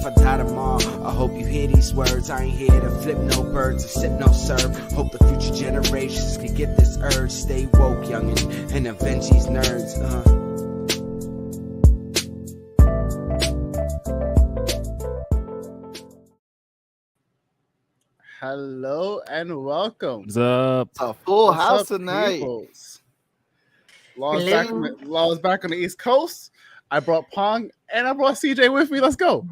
if I die tomorrow. I hope you hear these words. I ain't here to flip no birds or sip no serve. Hope the future generations can get this urge. Stay woke, youngin', and avenge these nerds. Hello and welcome. What's up? A full What's house up, tonight. peoples? Law's back on the East Coast. I brought Pong and I brought CJ with me. Let's go.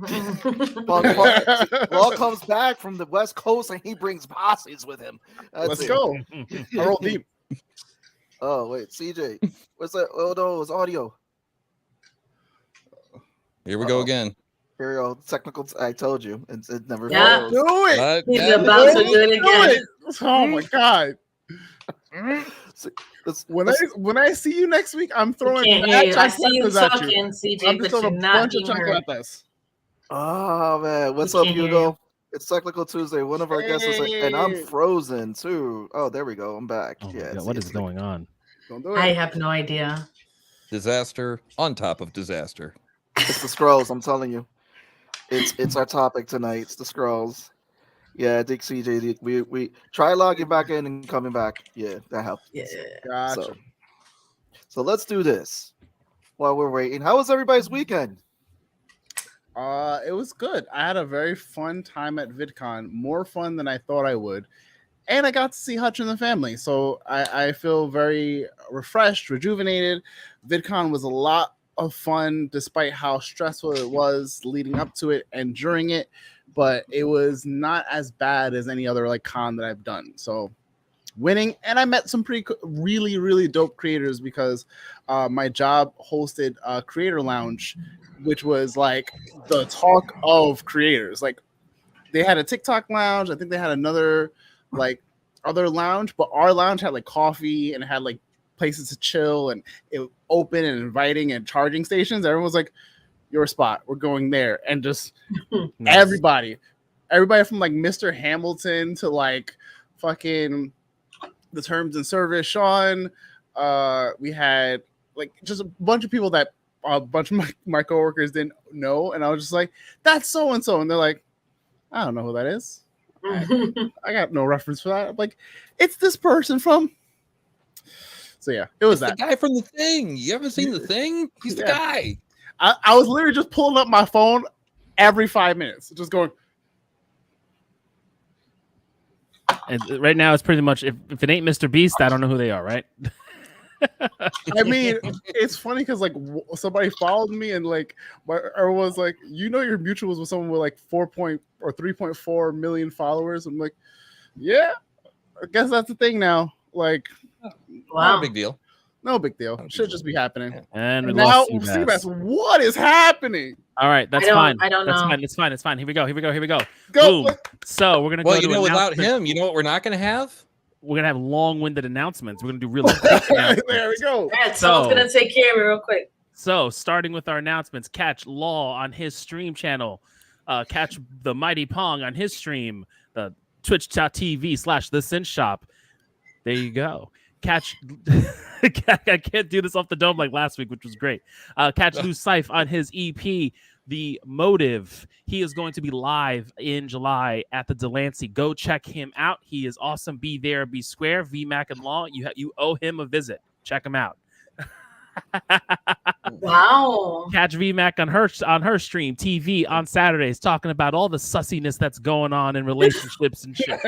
Law comes back from the West Coast and he brings posses with him. Let's go. I roll deep. Oh wait, CJ, what's that? Oh no, it's audio. Here we go again. Here we go. Technical. I told you, it never Yeah. fails. Do it. He's about to do it again. Oh my god. When I see you next week, I'm throwing. I see you talking, I'm CJ, just but throwing you're a not bunch of being heard. chocolates. Oh man, what's We up, can't hear Hugo? you. It's Technical Tuesday. One of our guests is like, and I'm frozen too. Oh, there we go. I'm back. Oh Yeah. God, what is going on? Don't do it. I have no idea. Disaster on top of disaster. It's the scrolls. I'm telling you. It's our topic tonight. It's the scrolls. Yeah, Dick CJ. We try logging back in and coming back. Yeah, that helped. Yeah. Gotcha. So let's do this while we're waiting. How was everybody's weekend? It was good. I had a very fun time at VidCon, more fun than I thought I would. And I got to see Hutch and the family. So I feel very refreshed, rejuvenated. VidCon was a lot of fun, despite how stressful it was leading up to it and during it. But it was not as bad as any other like con that I've done. So winning. And I met some really, really dope creators because my job hosted a creator lounge, which was like the talk of creators. Like they had a TikTok lounge. I think they had another like other lounge, but our lounge had like coffee and it had like places to chill and it open and inviting and charging stations. Everyone was like, your spot, we're going there. And just Nice. everybody from like Mr. Hamilton to like fucking the terms and service Sean. We had like just a bunch of people that a bunch of my coworkers didn't know, and I was just like, that's so and so, and they're like, I don't know who that is. I got no reference for that. I'm like, it's this person from. So yeah, it was The guy from The Thing. You haven't seen The Thing? He's the guy. I was literally just pulling up my phone every 5 minutes, just going. And right now, it's pretty much if it ain't Mr. Beast, I don't know who they are, right? I mean, it's funny because like somebody followed me and like everyone's like, you know, your mutuals with someone with like 3.4 million followers. I'm like, yeah, I guess that's the thing now. Like, Not a big deal. no big deal. Should just be happening. And we Now, lost Seabass, what is happening? All right, that's I don't- fine. I don't That's know. fine. It's fine. It's fine. Here we go. Go. Boom. So we're gonna Well, go you to know, without announcements. him, you know what we're not going to have? We're gonna have long-winded announcements. We're gonna do really quick announcements. There we go. All right, someone's So- gonna take care of me real quick. So, starting with our announcements, catch Law on his stream channel. Catch the Mighty Pong on his stream, the twitch.tv/The Sin Shop. There you go. Catch. I can't do this off the dome like last week, which was great. Catch Lu Cyph on his EP, The Motive. He is going to be live in July at the Delancey. Go check him out. He is awesome. Be there, be square. Vmac and Law. You owe him a visit. Check him out. Wow. Catch VMAC on her stream TV on Saturdays, talking about all the sussiness that's going on in relationships and shit.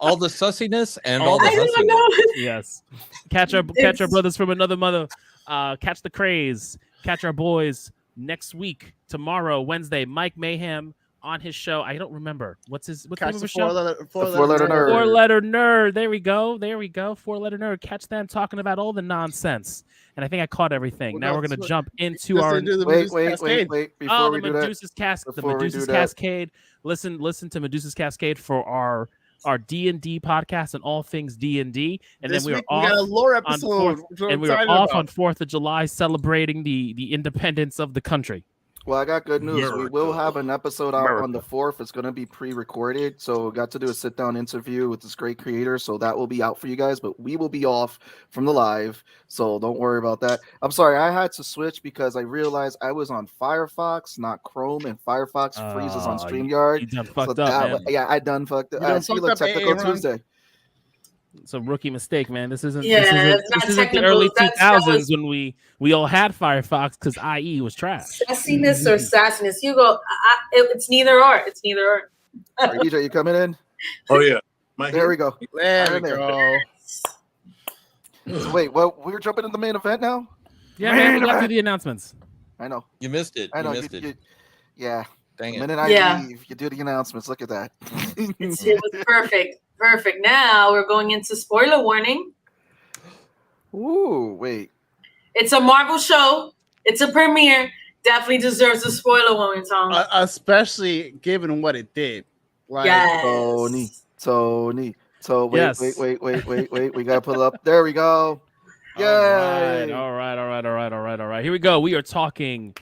All the sussiness and all the I don't hussiness. know. Yes. Catch our brothers from another mother. Catch the Craze. Catch our boys next week, tomorrow, Wednesday. Mike Mayhem on his show. I don't remember what's the name Catch of the his show. Four-letter nerd. 4-letter nerd. There we go. 4-letter nerd. Catch them talking about all the nonsense. And I think I caught everything. Well, now we're that's gonna what- jump into our Wait. Before we do that, Medusa's Before we do Medusa's that. Cascade. Listen to Medusa's Cascade for our D&D podcast and all things D&D. And This then we are week we got a off lore on episode, Fourth, which I'm and we are excited off about. on 4th of July celebrating the independence of the country. Well, I got good news. We will America. have an episode out on the 4th. It's going to be pre-recorded. So got to do a sit-down interview with this great creator. So that will be out for you guys. But we will be off from the live. So don't worry about that. I'm sorry. I had to switch because I realized I was on Firefox, not Chrome. And Firefox freezes on StreamYard. You done So fucked up, man. yeah, I done fucked up. You done See you fucked like up, Technical Aaron. Tuesday. It's a rookie mistake, man. This isn't. Yeah, this it's not isn't the technical. early That 2000s was- when we all had Firefox because IE was trash. Sassiness or sassiness? You go. It's neither or. It's neither or. Hey, DJ, you coming in? Oh yeah. There we go. There we There. go. So wait, well, we're jumping in the main event now? Yeah, man. We got to the announcements. I know. You missed it. I know. You missed it. Yeah. Dang The it. minute I Yeah. leave, you do the announcements. Look at that. It was perfect. Perfect. Now we're going into spoiler warning. Ooh, wait. It's a Marvel show. It's a premiere. Definitely deserves a spoiler warning, Tom. Especially given what it did. Like, yes. Tony. So wait, Yes. wait. We gotta pull up. There we go. Yay! All right. Here we go. We are talking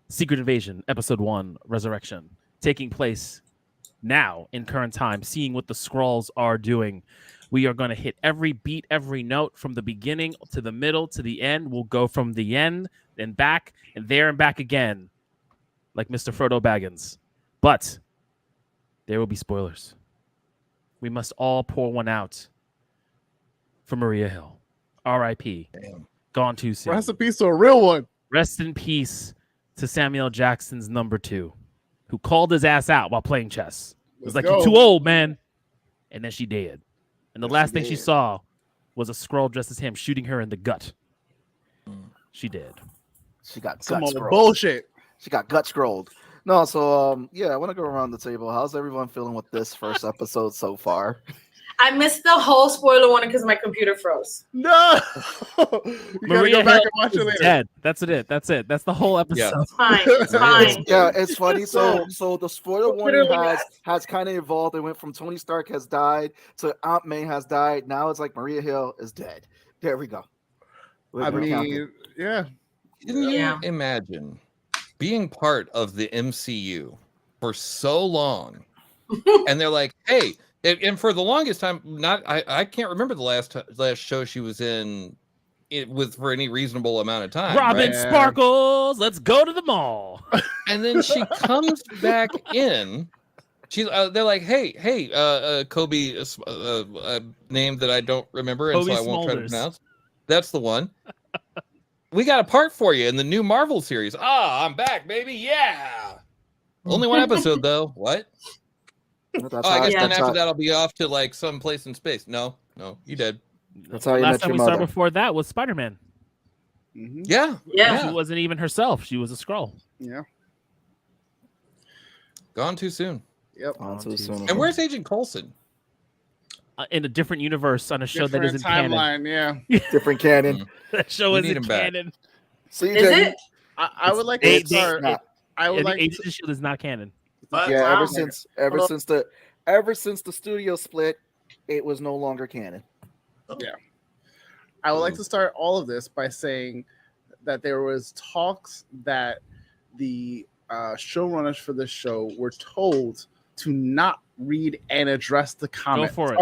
Secret Invasion, Episode 1, Resurrection, taking place now in current time, seeing what the Skrulls are doing. We are going to hit every beat, every note from the beginning to the middle to the end. We'll go from the end and back and there and back again, like Mr. Frodo Baggins. But there will be spoilers. We must all pour one out for Maria Hill. R.I.P. Damn. Gone too soon. rest in peace to a real one. Rest in peace to Samuel Jackson's number 2, who called his ass out while playing chess. It was Let's like, go. you're too old, man. And then she did. And the Yes, last she thing she did. saw was a Skrull dressed as him shooting her in the gut. She did. She got Some gut old scrolled. bullshit. She got gut scrolled. No, so yeah, I want to go around the table. How's everyone feeling with this first episode so far? I missed the whole spoiler warning because my computer froze. No. You gotta go back and watch it is later. dead. That's it. That's the whole episode. Yeah. It's fine. It's fine. Yeah, it's funny. So the spoiler warning Literally has kind of evolved. It went from Tony Stark has died to Aunt May has died. Now it's like Maria Hill is dead. There we go. I We're counting. mean, yeah. Can you Yeah. imagine being part of the MCU for so long, and they're like, "Hey," and for the longest time, I can't remember the last show she was in it with for any reasonable amount of time. Robin right? Sparkles, let's go to the mall. And then she comes back in. She's they're like, hey, Kobe, a name that I don't remember, and Kobe so I won't try to Smulders. pronounce. That's the one. We got a part for you in the new Marvel series. Ah, I'm back, baby. Yeah. Only one episode though. What? That's Oh, I how- guess then that's after how- that I'll be off to like some place in space. No, you did. That's how you Last met time your we saw mother. before that was Spider-Man. Mhm. Yeah. Yeah. She wasn't even herself. She was a Skrull. Yeah. Gone too soon. Yep. On too soon. And where's Agent Coulson? In a different universe on a show that Different isn't canon. timeline, yeah. different canon? That show We isn't need him back. canon. CJ, Is it? I would like to It's start. not. I would like Agents to, of S.H.I.E.L.D. is not canon. yeah. Wow. Ever since the studio split, it was no longer canon. I would like to start all of this by saying that there was talks that the showrunners for this show were told to not read and address the comics for it.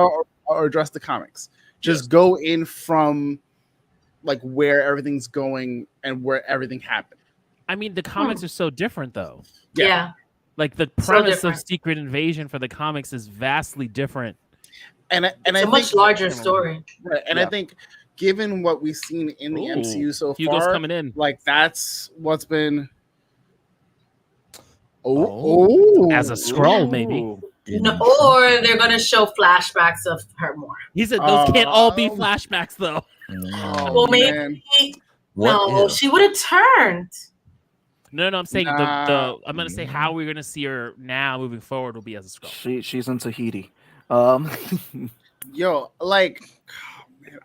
or address the comics. Just go in from like where everything's going and where everything happened. I mean, the comics are so different, though. Yeah. Like the So premise of different. Secret Invasion for the comics is vastly different. And I It's a much larger story. Right, and I think given what we've seen in the Ooh, MCU so Hugo's far, coming in like that's what's been. as a Skrull, maybe. Ooh. No, or they're gonna show flashbacks of her more. He said those can't all be Um, flashbacks, though. Oh, Well, maybe man. no, she would have turned. No, I'm saying Nah. I'm gonna say how we're gonna see her now moving forward will be as a Skrull. She's in Tahiti. Yo, like,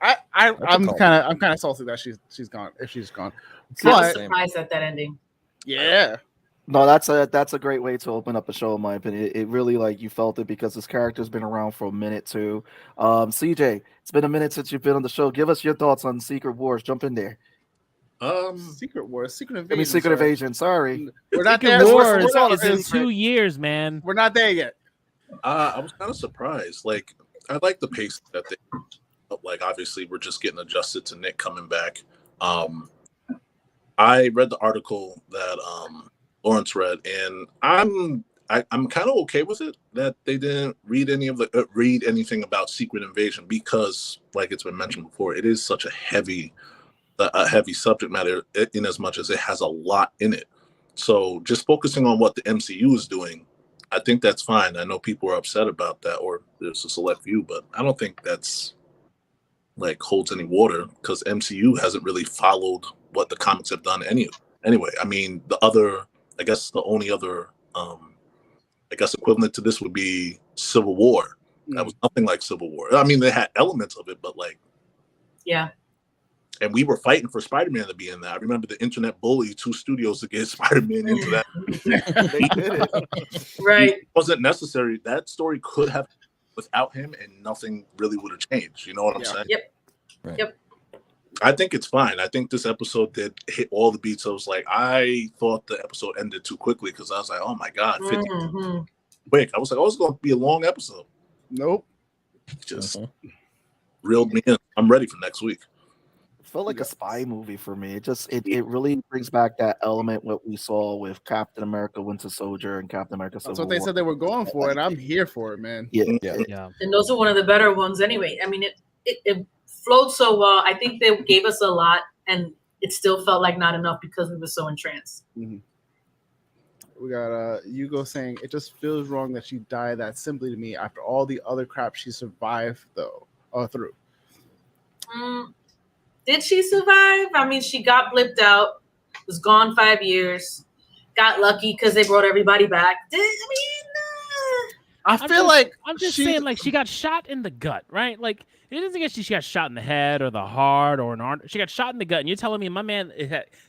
man, I'm kind of salty that she's gone. If she's gone, I was but surprised at that ending. yeah, No, that's a great way to open up a show, in my opinion. It really like you felt it because this character's been around for a minute too. CJ, it's been a minute since you've been on the show. Give us your thoughts on Secret Wars. Jump in there. Secret Wars, Secret I Invasion. mean, Secret Invasion. Sorry. We're not Secret there. Wars We're is in 2 years, man. We're not there yet. I was kind of surprised. Like, I like the pace that they. Like, obviously, we're just getting adjusted to Nick coming back. I read the article that Lawrence read, and I'm kind of okay with it that they didn't read anything about Secret Invasion because, like it's been mentioned before, it is such a heavy subject matter in as much as it has a lot in it. So just focusing on what the MCU is doing, I think that's fine. I know people are upset about that, or there's a select few, but I don't think that's like holds any water because MCU hasn't really followed what the comics have done anyway. I mean, the only other equivalent to this would be Civil War. That was nothing like Civil War. I mean, they had elements of it, but like, yeah. And we were fighting for Spider-Man to be in that. I remember the internet bullied 2 studios to get Spider-Man into that. They did it. Right. It wasn't necessary. That story could have without him, and nothing really would have changed. You know what I'm saying? Yep. Right. Yep. I think it's fine. I think this episode did hit all the beats. I was like, I thought the episode ended too quickly because I was like, oh my God, 50 quick. I was like, oh, it's going to be a long episode. Nope. Just reeled me in. I'm ready for next week. It felt like a spy movie for me. It really brings back that element what we saw with Captain America Winter Soldier and Captain America Civil That's what they War. said they were going for, and I'm here for it, man. Yeah. And those are one of the better ones anyway. I mean, it flowed so well. I think they gave us a lot, and it still felt like not enough because we were so entranced. Mm-hmm. We got Hugo saying it just feels wrong that she died that simply to me after all the other crap she survived through. Did she survive? I mean, she got blipped out, was gone 5 years, got lucky because they brought everybody back. I feel like I'm just saying, like, she got shot in the gut, right? Like, it doesn't get she got shot in the head or the heart or an arm. She got shot in the gut, and you're telling me my man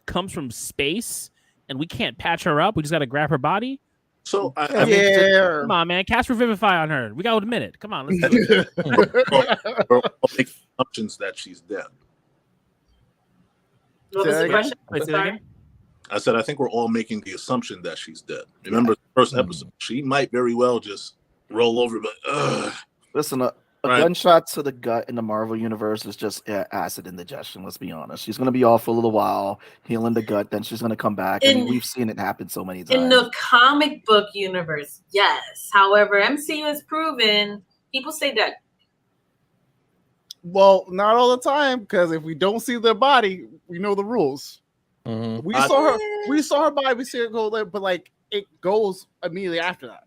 comes from space and we can't patch her up? We just got to grab her body? So, come on, man. Cast Revivify on her. We got a minute. Come on, let's do it. we're all making assumptions that she's dead. What was the question? Sorry. I said, I think we're all making the assumption that she's dead. Remember the first episode? She might very well just roll over, but Listen, a gunshot to the gut in the Marvel universe is just acid indigestion. Let's be honest. She's going to be off for a little while, healing the gut, then she's going to come back. I mean, we've seen it happen so many times. In the comic book universe, yes. However, MCU has proven people say that. Well, not all the time, because if we don't see their body, we know the rules. Mm-hmm. We saw her body, we see her go there, but like it goes immediately after that.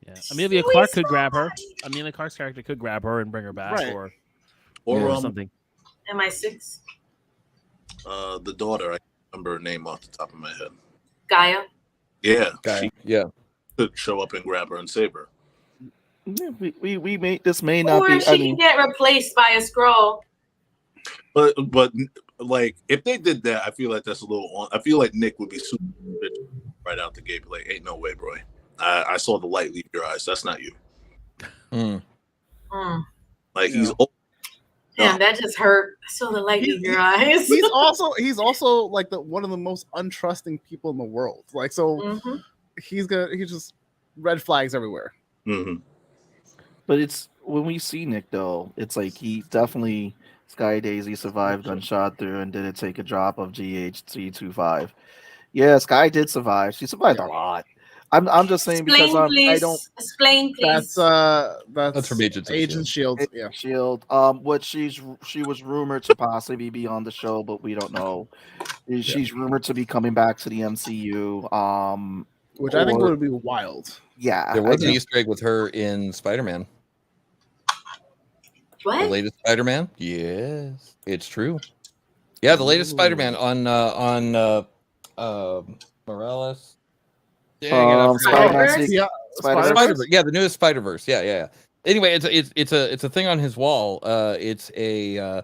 Yeah, Amelia Clark could grab her. Amelia Clark's character could grab her and bring her back, Right. or something. MI6. the daughter, I can't remember her name off the top of my head. Gaia. Yeah, Okay. she could show up and grab her and save her. Yeah, we may this may not Or be. she can get replaced by a scroll. But like if they did that, I feel like that's a little. I feel like Nick would be super bitch right out the gate. Like, ain't no way, bro. I saw the light leave your eyes. That's not you. Like he's old. Damn, that just hurt. I saw the light leave your eyes. He's also like one of the most untrusting people in the world. Like so, he's just red flags everywhere. Mm-hmm. But it's when we see Nick though, it's like he definitely Sky Daisy survived gunshot through and didn't take a drop of GHC25. Yeah, Sky did survive. She survived a lot. I'm just saying Explain, because please. I don't. Explain, please. That's from Agents of Agent Shield. Yeah, Shield. What she was rumored to possibly be on the show, but we don't know. She's rumored to be coming back to the MCU. Which I think would be wild. Yeah, There was an Easter egg with her in Spider-Man. What? The latest Spider-Man? Yes, it's true. Yeah, the latest Spider-Man on Morales. Spider-Verse? Spider-Verse. Yeah, the newest Spider-Verse. Yeah. Anyway, it's a thing on his wall. It's a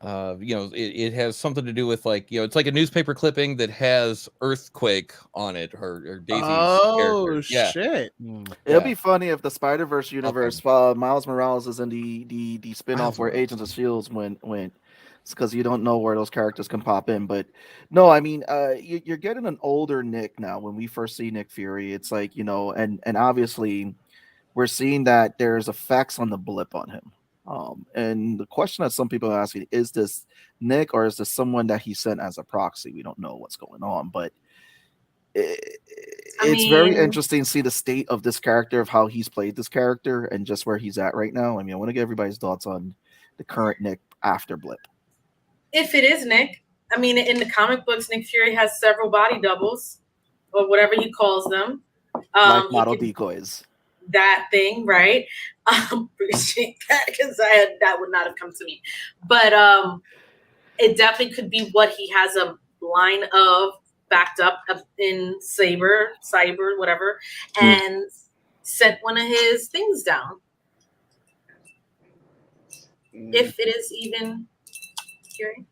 it has something to do with like it's like a newspaper clipping that has Earthquake on it. Her Daisy's character. Yeah. Shit! It'll be funny if the Spider-Verse universe, Miles Morales is in the spin-off where Agents of S.H.I.E.L.D. went. It's because you don't know where those characters can pop in. But no, I mean, you're getting an older Nick now. When we first see Nick Fury, it's like, and obviously we're seeing that there's effects on the blip on him. And the question that some people are asking, is this Nick or is this someone that he sent as a proxy? We don't know what's going on, but it's very interesting to see the state of this character, of how he's played this character and just where he's at right now. I mean, I want to get everybody's thoughts on the current Nick after blip. If it is Nick, I mean, in the comic books, Nick Fury has several body doubles or whatever he calls them. Like model decoys. That thing, right? Appreciate that, because that would not have come to me. But it definitely could be what he has a line of backed up in cyber, whatever, and sent one of his things down. If it is even Fury.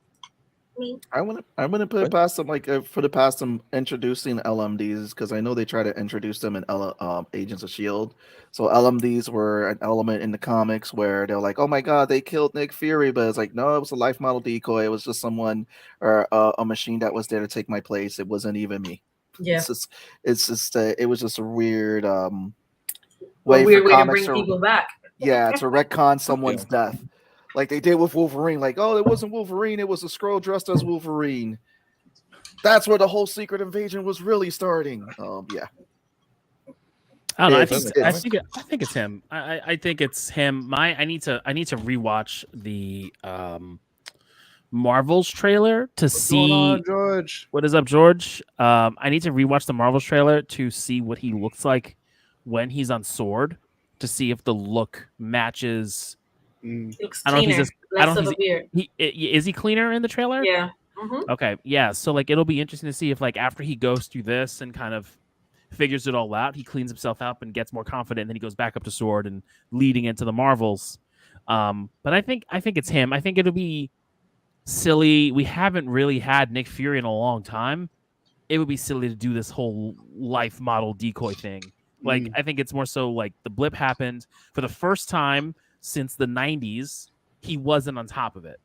I'm gonna put it past them, like for the past them introducing LMDs, because I know they try to introduce them in Agents of S.H.I.E.L.D. So LMDs were an element in the comics where they're like, oh my god, they killed Nick Fury, but it's like, no, it was a life model decoy. It was just someone or a machine that was there to take my place. It wasn't even me. Yeah, it's just it was just a weird way to bring people back. Yeah, to retcon someone's death. Like they did with Wolverine, like, oh, it wasn't Wolverine, it was a Skrull dressed as Wolverine. That's where the whole secret invasion was really starting. Yeah. I don't know. I think it's him. I think it's him. I need to rewatch the Marvel's trailer to see George. What is up, George? I need to rewatch the Marvel's trailer to see what he looks like when he's on Sword, to see if the look matches. He looks cleaner. Less of a beard. Is he cleaner in the trailer? Yeah. Mm-hmm. Okay. Yeah. So like, it'll be interesting to see if like after he goes through this and kind of figures it all out, he cleans himself up and gets more confident, and then he goes back up to Sword and leading into the Marvels. But I think it's him. I think it'll be silly. We haven't really had Nick Fury in a long time. It would be silly to do this whole life model decoy thing. Like, I think it's more so like the blip happened for the first time since the 90s. He wasn't on top of it.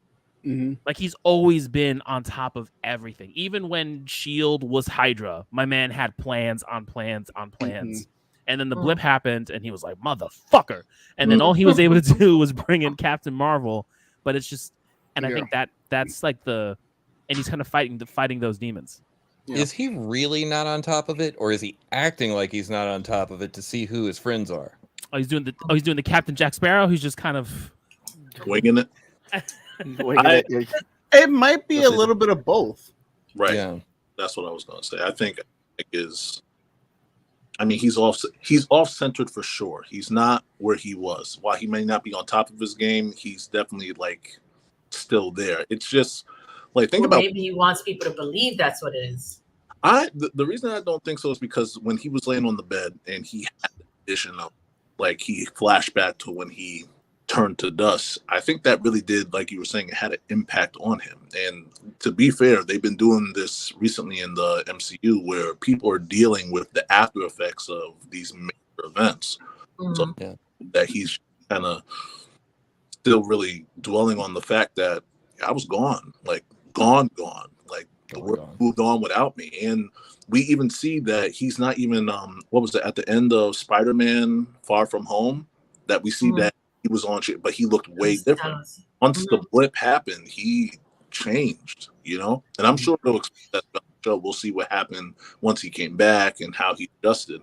Like, he's always been on top of everything. Even when S.H.I.E.L.D. was Hydra, my man had plans on plans on plans. And then the blip happened, and he was like, motherfucker. And then all he was able to do was bring in Captain Marvel. But it's just, and I think that's like and he's kind of fighting those demons. Yeah. Is he really not on top of it, or is he acting like he's not on top of it to see who his friends are? Oh, he's doing the Captain Jack Sparrow. He's just kind of winging it. It might be a little bit of both. Right. Yeah. That's what I was going to say. I think he's off centered for sure. He's not where he was. While he may not be on top of his game, he's definitely like still there. It's just like, maybe he wants people to believe that's what it is. The reason I don't think so is because when he was laying on the bed and he had the vision of, like, he flashed back to when he turned to dust, I think that really did, like you were saying, it had an impact on him. And to be fair, they've been doing this recently in the MCU where people are dealing with the after effects of these major events. So that he's kind of still really dwelling on the fact that I was gone, like gone. Like the world moved on without me. And we even see that he's not even what was it at the end of Spider-Man Far From Home, that we see that he was on shit, but he looked way different. Once the blip happened, he changed, and I'm sure they'll expect that on the show. We'll see what happened once he came back and how he adjusted.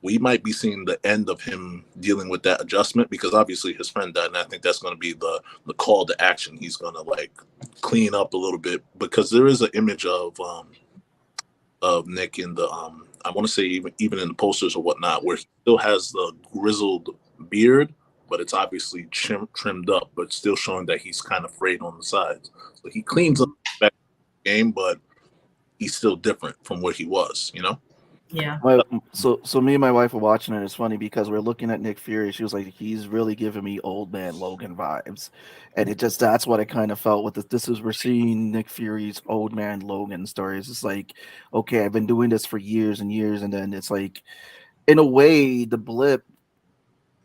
We might be seeing the end of him dealing with that adjustment, because obviously his friend died, and I think that's going to be the call to action. He's going to like clean up a little bit, because there is an image of Nick in the I want to say even in the posters or whatnot, where he still has the grizzled beard, but it's obviously trimmed up, but still showing that he's kind of frayed on the sides. So he cleans up back the game, but he's still different from where he was, Yeah. So me and my wife were watching it. It's funny because we're looking at Nick Fury. She was like, he's really giving me old man Logan vibes. And that's what I kind of felt with this. We're seeing Nick Fury's old man Logan stories. It's like, okay, I've been doing this for years and years. And then it's like, in a way, the blip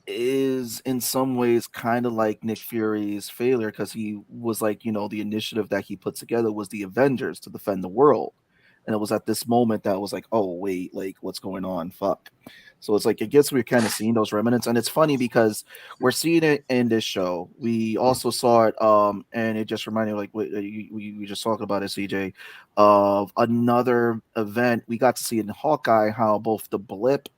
is in some ways kind of like Nick Fury's failure, because he was like, the initiative that he put together was the Avengers to defend the world. And it was at this moment that was like, oh, wait, like, what's going on? Fuck. So it's like, I guess we're kind of seeing those remnants. And it's funny because we're seeing it in this show. We also saw it, and it just reminded me, like, we just talked about it, CJ, of another event. We got to see in Hawkeye how both the blip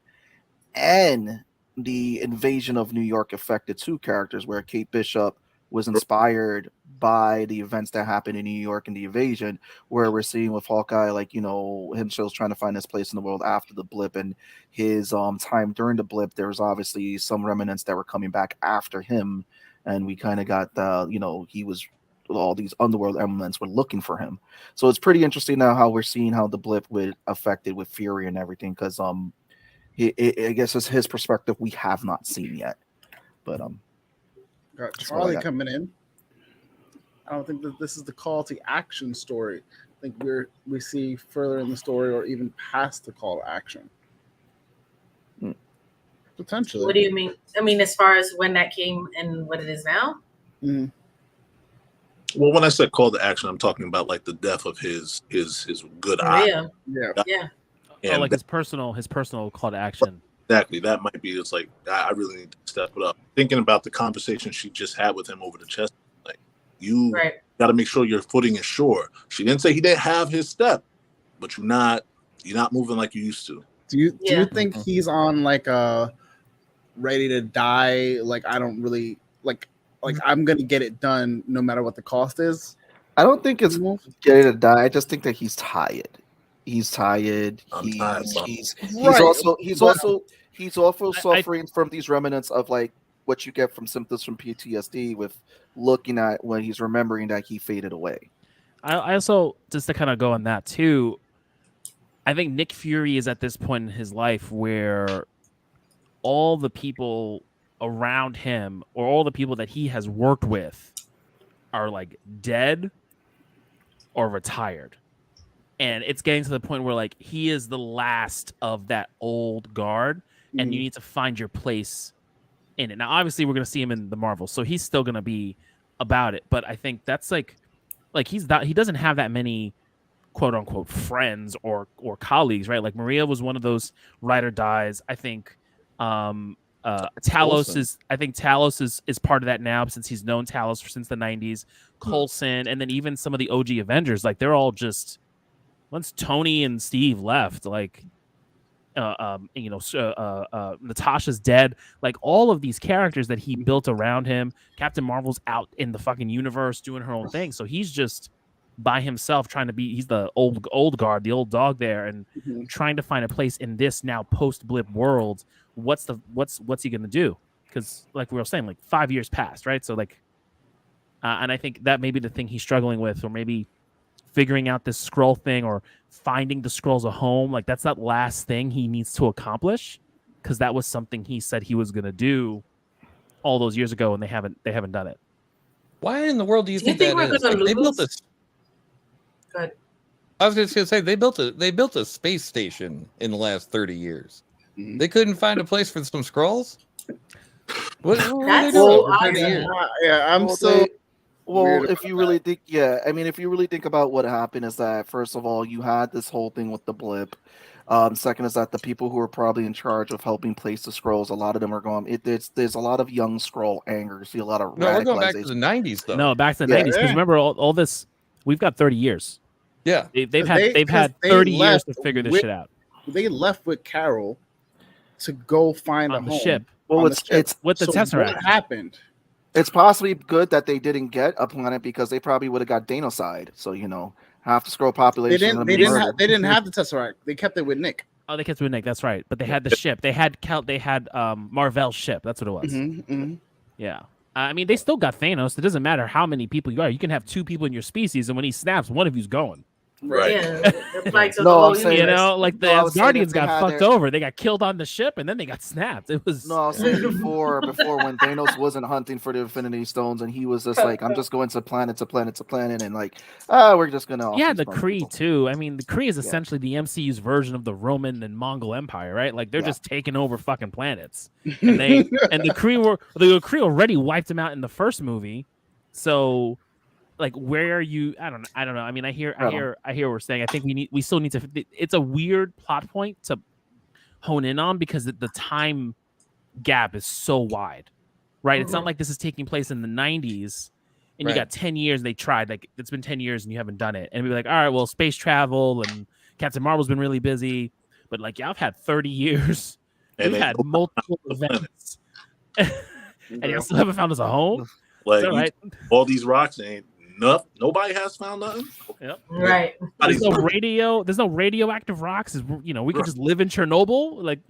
and the invasion of New York affected two characters, where Kate Bishop was inspired by the events that happened in New York and the invasion, where we're seeing with Hawkeye, like, him still trying to find his place in the world after the blip, and his time during the blip. There was obviously some remnants that were coming back after him, and we kind of got he was, all these underworld elements were looking for him. So it's pretty interesting now how we're seeing how the blip would affected with Fury and everything, because I guess it's his perspective we have not seen yet. But got Charlie coming in. I don't think that this is the call to action story. I think we see further in the story, or even past the call to action. Potentially. What do you mean? I mean, as far as when that came and what it is now? Mm-hmm. Well, when I said call to action, I'm talking about like the death of his good eye. Yeah. And like his personal call to action. Exactly. That might be. It's like, I really need to step it up. Thinking about the conversation she just had with him over the chest, like, you got to make sure your footing is sure. She didn't say he didn't have his step, but you're not moving like you used to. Do you think he's on like a ready to die? Like, I don't really like I'm gonna get it done no matter what the cost is. I don't think it's ready to die. I just think that he's tired. He's tired. He's also suffering from these remnants of like what you get from symptoms from PTSD, with looking at when he's remembering that he faded away. I also, just to kind of go on that too, I think Nick Fury is at this point in his life where all the people around him, or all the people that he has worked with, are like dead or retired. And it's getting to the point where like he is the last of that old guard, and you need to find your place in it. Now, obviously, we're going to see him in the Marvels, so he's still going to be about it. But I think that's like he doesn't have that many quote unquote friends or colleagues, right? Like Maria was one of those ride or dies. I think Talos is part of that now, since he's known Talos since the 90s. Coulson, and then even some of the OG Avengers, like they're all just, once Tony and Steve left, like Natasha's dead, like all of these characters that he built around him. Captain Marvel's out in the fucking universe doing her own thing, so he's just by himself trying to be, he's the old guard, the old dog there, and trying to find a place in this now post blip world. What's he gonna do? Because like we were saying, like 5 years passed, right? So like and I think that may be the thing he's struggling with, or maybe figuring out this scroll thing, or finding the scrolls a home. Like that's that last thing he needs to accomplish, because that was something he said he was gonna do all those years ago, and they haven't done it. Why in the world do you think that is? Like, they built this. Good. I was just gonna say they built a space station in the last 30 years. They couldn't find a place for some scrolls. What were they doing for 30 years? If you really think, if you really think about what happened, is that first of all, you had this whole thing with the blip. Second is that the people who are probably in charge of helping place the scrolls, a lot of them are going. There's a lot of young scroll anger. See a lot of we're going back to the 90s though. No, back to the 90s, because remember all this. We've got 30 years. Yeah, they've had 30 years to figure this shit out. They left with Carol to go find on a the home. ship. Well, it's with the Tesseract. What happened? It's possibly good that they didn't get a planet, because they probably would have got Danocide. So half the scroll population. They didn't have the Tesseract. They kept it with Nick. Oh, they kept it with Nick. That's right. But they had the ship. They had Marvel's ship. That's what it was. Yeah. I mean, they still got Thanos. It doesn't matter how many people you are. You can have two people in your species, and when he snaps, one of you's going. Right. Yeah, the flags of No, the whole I'm saying- You universe. know, like the No, I was saying Asgardians if they got had fucked their- over. They got killed on the ship and then they got snapped. It was No, I was saying before when Thanos wasn't hunting for the Infinity Stones and he was just like, I'm just going to planet to planet to planet and like, we're just gonna. yeah, off the these Kree people. too. I mean, the Kree is Yeah. essentially the MCU's version of the Roman and Mongol Empire, right? Like they're Yeah. just taking over fucking planets, and the Kree already wiped them out in the first movie. So, like, where are you? I don't know. I mean, I hear what we're saying. I think we still need to. It's a weird plot point to hone in on because the time gap is so wide, right? It's not like this is taking place in the 90s. And Right. you got 10 years, they tried. Like, it's been 10 years and you haven't done it. And we'd be like, all right, well, space travel and Captain Marvel's been really busy. But, like, y'all have had 30 years. And We've they had know multiple the planet. events. And y'all still haven't found us a home? Like It's all right. all these rocks ain't nothing. Nobody has found nothing. Right. There's no Nobody's- there's no radioactive rocks. We could just live in Chernobyl. Like,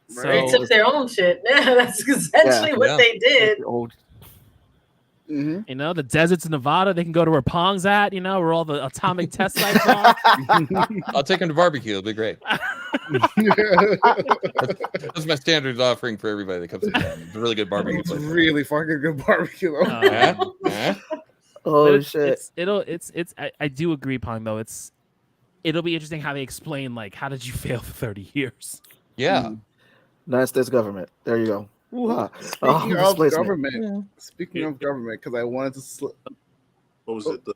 So, They took their own shit. Yeah, that's essentially what Yeah. they did. Old. Mhm. the deserts of Nevada, they can go to where Pong's at, where all the atomic test sites are. I'll take him to barbecue. It'll be great. That's my standard offering for everybody that comes to town. It's a really good barbecue It's place. really fucking good barbecue. Though. Yeah. Oh But shit! I do agree, Pong, though. It'll be interesting how they explain, like, how did you fail for 30 years? Yeah. United States government. There you go. Woo-ha. Speaking of Displacement. government, because I wanted to slip. What was it? The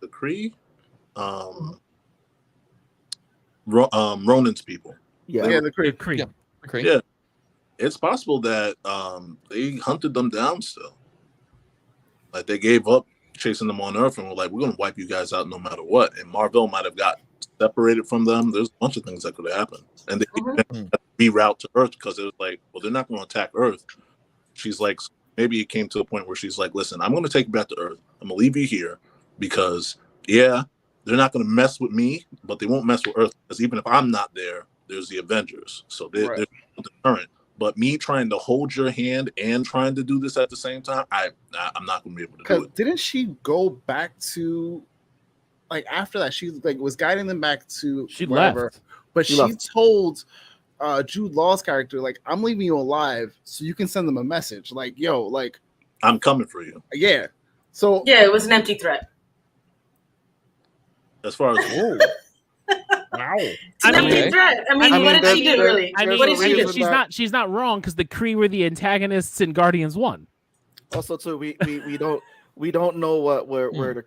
Kree? Ronan's people. Yeah. Yeah, the Kree. Kree. Yeah. Agree. Yeah. It's possible that they hunted them down still. Like they gave up chasing them on Earth and were like, we're gonna wipe you guys out no matter what. And Marvel might have got separated from them. There's a bunch of things that could have happened. And they reroute to Earth because it was like, well, they're not gonna attack Earth. She's like, maybe it came to a point where she's like, listen, I'm gonna take you back to Earth. I'm gonna leave you here because they're not gonna mess with me, but they won't mess with Earth because even if I'm not there, there's the Avengers. So they're deterrent. But me trying to hold your hand and trying to do this at the same time, I'm not going to be able to do Because it. didn't she go back to, like, after that, she like was guiding them back to She wherever, left. but She she left. told Jude Law's character, like, I'm leaving you alive so you can send them a message. Like, yo, like, I'm coming for you. yeah. So Yeah, it was an empty threat. As far as wow. It's an Okay. empty threat. I mean, what did she do, really? I mean, What did she do? she's not wrong because the Kree were the antagonists in Guardians 1. Also, too, we don't know where the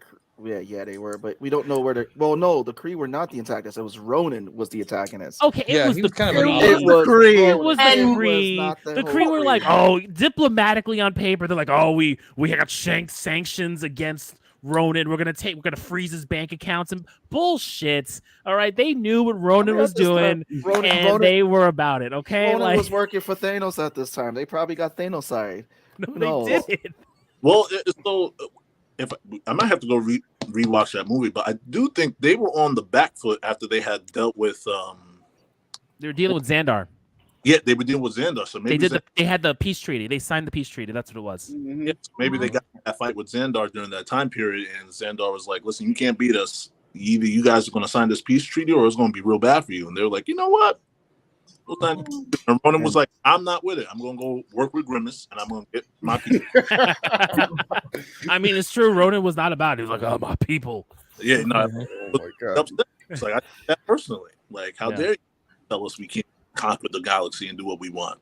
they were, but we don't know where the the Kree were not the antagonists. It was Ronan was the antagonist. Okay, Yeah, was he the was kind of an Kree. odd- It was Kree. It was the And- Kree. not the The whole Kree were Kree. like, oh, diplomatically on paper, they're like, oh, we got sanctions against Ronan. We're gonna freeze his bank accounts and bullshit. All right, they knew what Ronan was doing, and they were about it. Okay, Ronan like was working for Thanos at this time. They probably got Thanos side. no, they did. well, so if I might have to go rewatch that movie, but I do think they were on the back foot after they had dealt with. They were dealing with Xandar. Yeah, they were dealing with Xandar, so maybe They had the peace treaty. They signed the peace treaty. That's what it was. Mhm. yeah, so maybe they got that fight with Xandar during that time period, and Xandar was like, "Listen, you can't beat us. Either you guys are going to sign this peace treaty, or it's going to be real bad for you." And they were like, "You know what?" And Ronan was like, "I'm not with it. I'm going to go work with Grimace, and I'm going to get my people." I mean, it's true. Ronan was not about it. He was like, oh, my people. Yeah, no, Oh my god. upset. It's like I take that personally. Like, how Yeah. dare you tell us we can't conquer the galaxy and do what we want?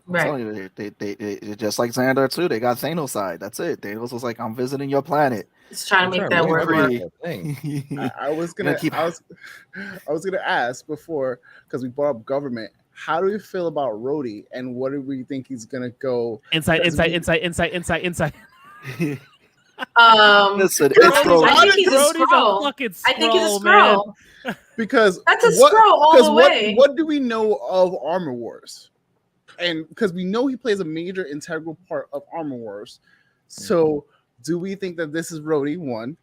I'm Right. telling you, they just like Xandar too. They got Thanos side. That's it. Thanos was like, I'm visiting your planet. It's trying to make that work. Thing. I was gonna keep- I was gonna ask before because we brought up government. How do we feel about Rhodey and what do we think he's gonna go? Insight. Listen, Um, it's Rhodey's- I think he's a Rhodey's Skrull. fucking I think he's a Skrull, man. Skrull. Because That's a what- Skrull all because the what- way. What do we know of Armor Wars? And because we know he plays a major integral part of Armor Wars. So do we think that this is Rhodey, one?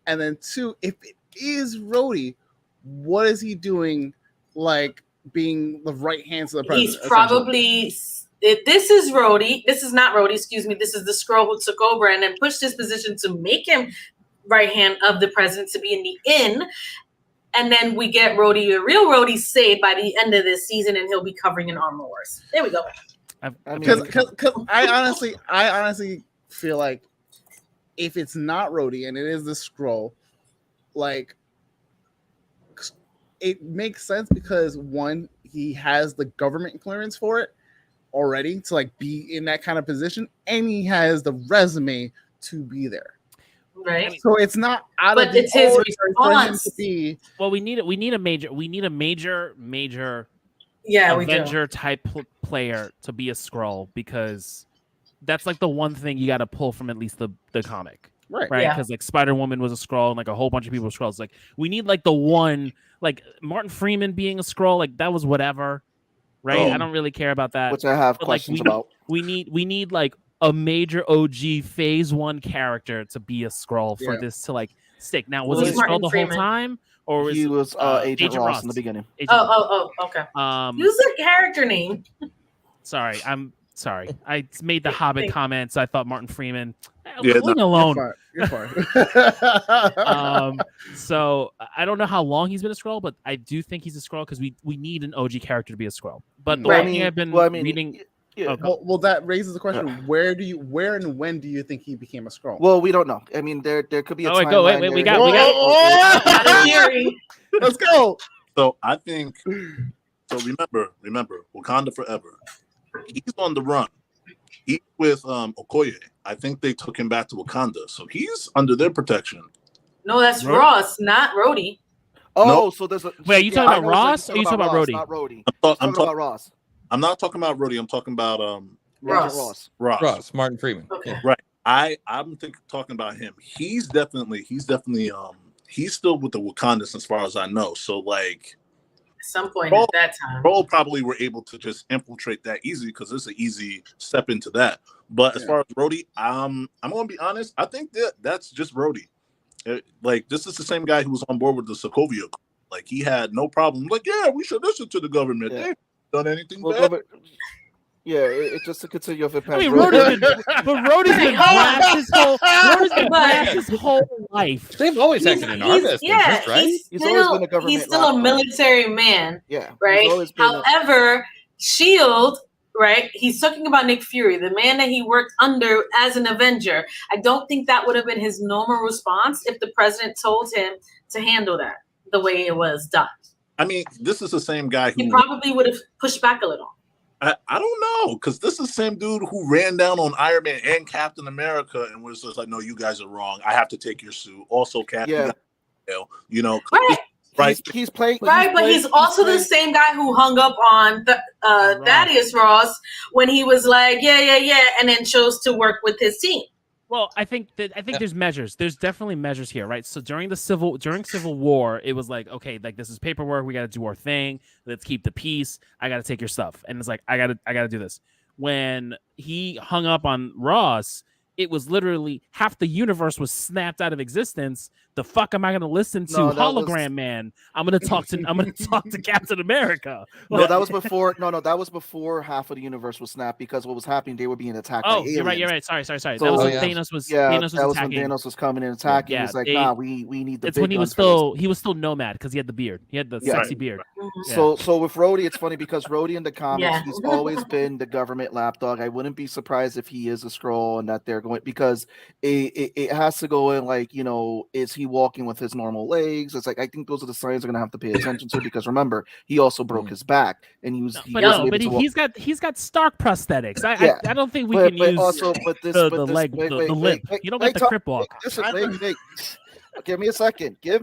And then two, if it is Rhodey, what is he doing like being the right hand to the president? He's probably, if this is Rhodey, this is not Rhodey, excuse me, this is the Skrull who took over and then pushed his position to make him right hand of the president to be in the inn. And then we get Rhodey, the real Rhodey, saved by the end of this season, and he'll be covering in Armor Wars. There we go. Because I honestly feel like if it's not Rhodey and it is the Skrull, like it makes sense because one, he has the government clearance for it already to like be in that kind of position, and he has the resume to be there. Right. So it's not out but of the it's his ordinary for him response. to be. Well, we need a major Yeah, Avenger type player to be a Skrull, because that's like the one thing you got to pull from at least the comic, right? Yeah. Because like Spider-Woman was a Skrull, and like a whole bunch of people were Skrulls. Like we need like the one, like Martin Freeman being a Skrull, like that was whatever, right? I don't really care about that. Which I have But, questions like, about. We need like a major OG Phase 1 character to be a Skrull for this to like stick. Now, was he a Skrull the whole time, or was He was Agent Ross in the beginning? Okay. Use a character name. Sorry, I'm sorry. I made the Hobbit comment, so I thought Martin Freeman. Yeah, Leave me alone. You're fine. So I don't know how long he's been a Skrull, but I do think he's a Skrull because we need an OG character to be a Skrull. But the one thing I've been reading. Yeah. Well, that raises the question: where and when do you think he became a Skrull? Well, we don't know. I mean, there could be a timeline. Wait, we got Let's go. So I think. So remember, Wakanda forever. He's on the run. He's with Okoye. I think they took him back to Wakanda, so he's under their protection. No, that's Ross, not Rhodey. Oh, Nope. so there's a. Wait, are you talking about Ross or are you talking about Rhodey? Not Rhodey. I'm talking about Ross. I'm not talking about Rhodey. I'm talking about Ross. Ross, Martin Freeman. Okay. Yeah. Right. I'm talking about him. He's definitely he's still with the Wakandans as far as I know. So like At some point at that time. Bro probably were able to just infiltrate that easy because it's an easy step into that. But as far as Rhodey, I'm gonna be honest. I think that's just Rhodey. Like this is the same guy who was on board with the Sokovia. Like he had no problem. Like we should listen to the government. Yeah. They done anything bad. It's just to continue off the past. I mean, Rhodey's been blasted his whole life. They've always acted in our best interest, right? He's always been a government. He's still a military man. Yeah. Right. However, Shield. Right. He's talking about Nick Fury, the man that he worked under as an Avenger. I don't think that would have been his normal response if the president told him to handle that the way it was done. I mean, this is the same guy who he probably would have pushed back a little. I don't know, because this is the same dude who ran down on Iron Man and Captain America and was just like, no, you guys are wrong. I have to take your suit. Also, Captain, right. He's playing. But he's also the same guy who hung up on Thaddeus Ross when he was like, yeah, and then chose to work with his team. Well, I think there's measures. There's definitely measures here, right? So during Civil War, it was like, okay, like this is paperwork. We got to do our thing. Let's keep the peace. I got to take your stuff, and it's like I got to do this. When he hung up on Ross, it was literally half the universe was snapped out of existence. The fuck am I going to listen to Hologram Man? I'm going to talk to Captain America. No, that was before. No, that was before half of the universe was snapped because what was happening, they were being attacked. Oh, by you're aliens. right. Sorry. So, that was when Thanos was. Thanos was that was attacking. when Thanos was coming and attacking. Yeah, He's like, we need the. It's big when he was still Nomad because he had the beard. He had the sexy beard. Mm-hmm. Yeah. So with Rhodey, it's funny because Rhodey in the comics, he's always been the government lapdog. I wouldn't be surprised if he is a Skrull and that they're going because it has to go in like, is he walking with his normal legs? It's like I think those are the signs we're gonna have to pay attention to because remember he also broke his back and he's got Stark prosthetics. I don't think we can use the limp. You don't get the crip walk. Give me a second. He has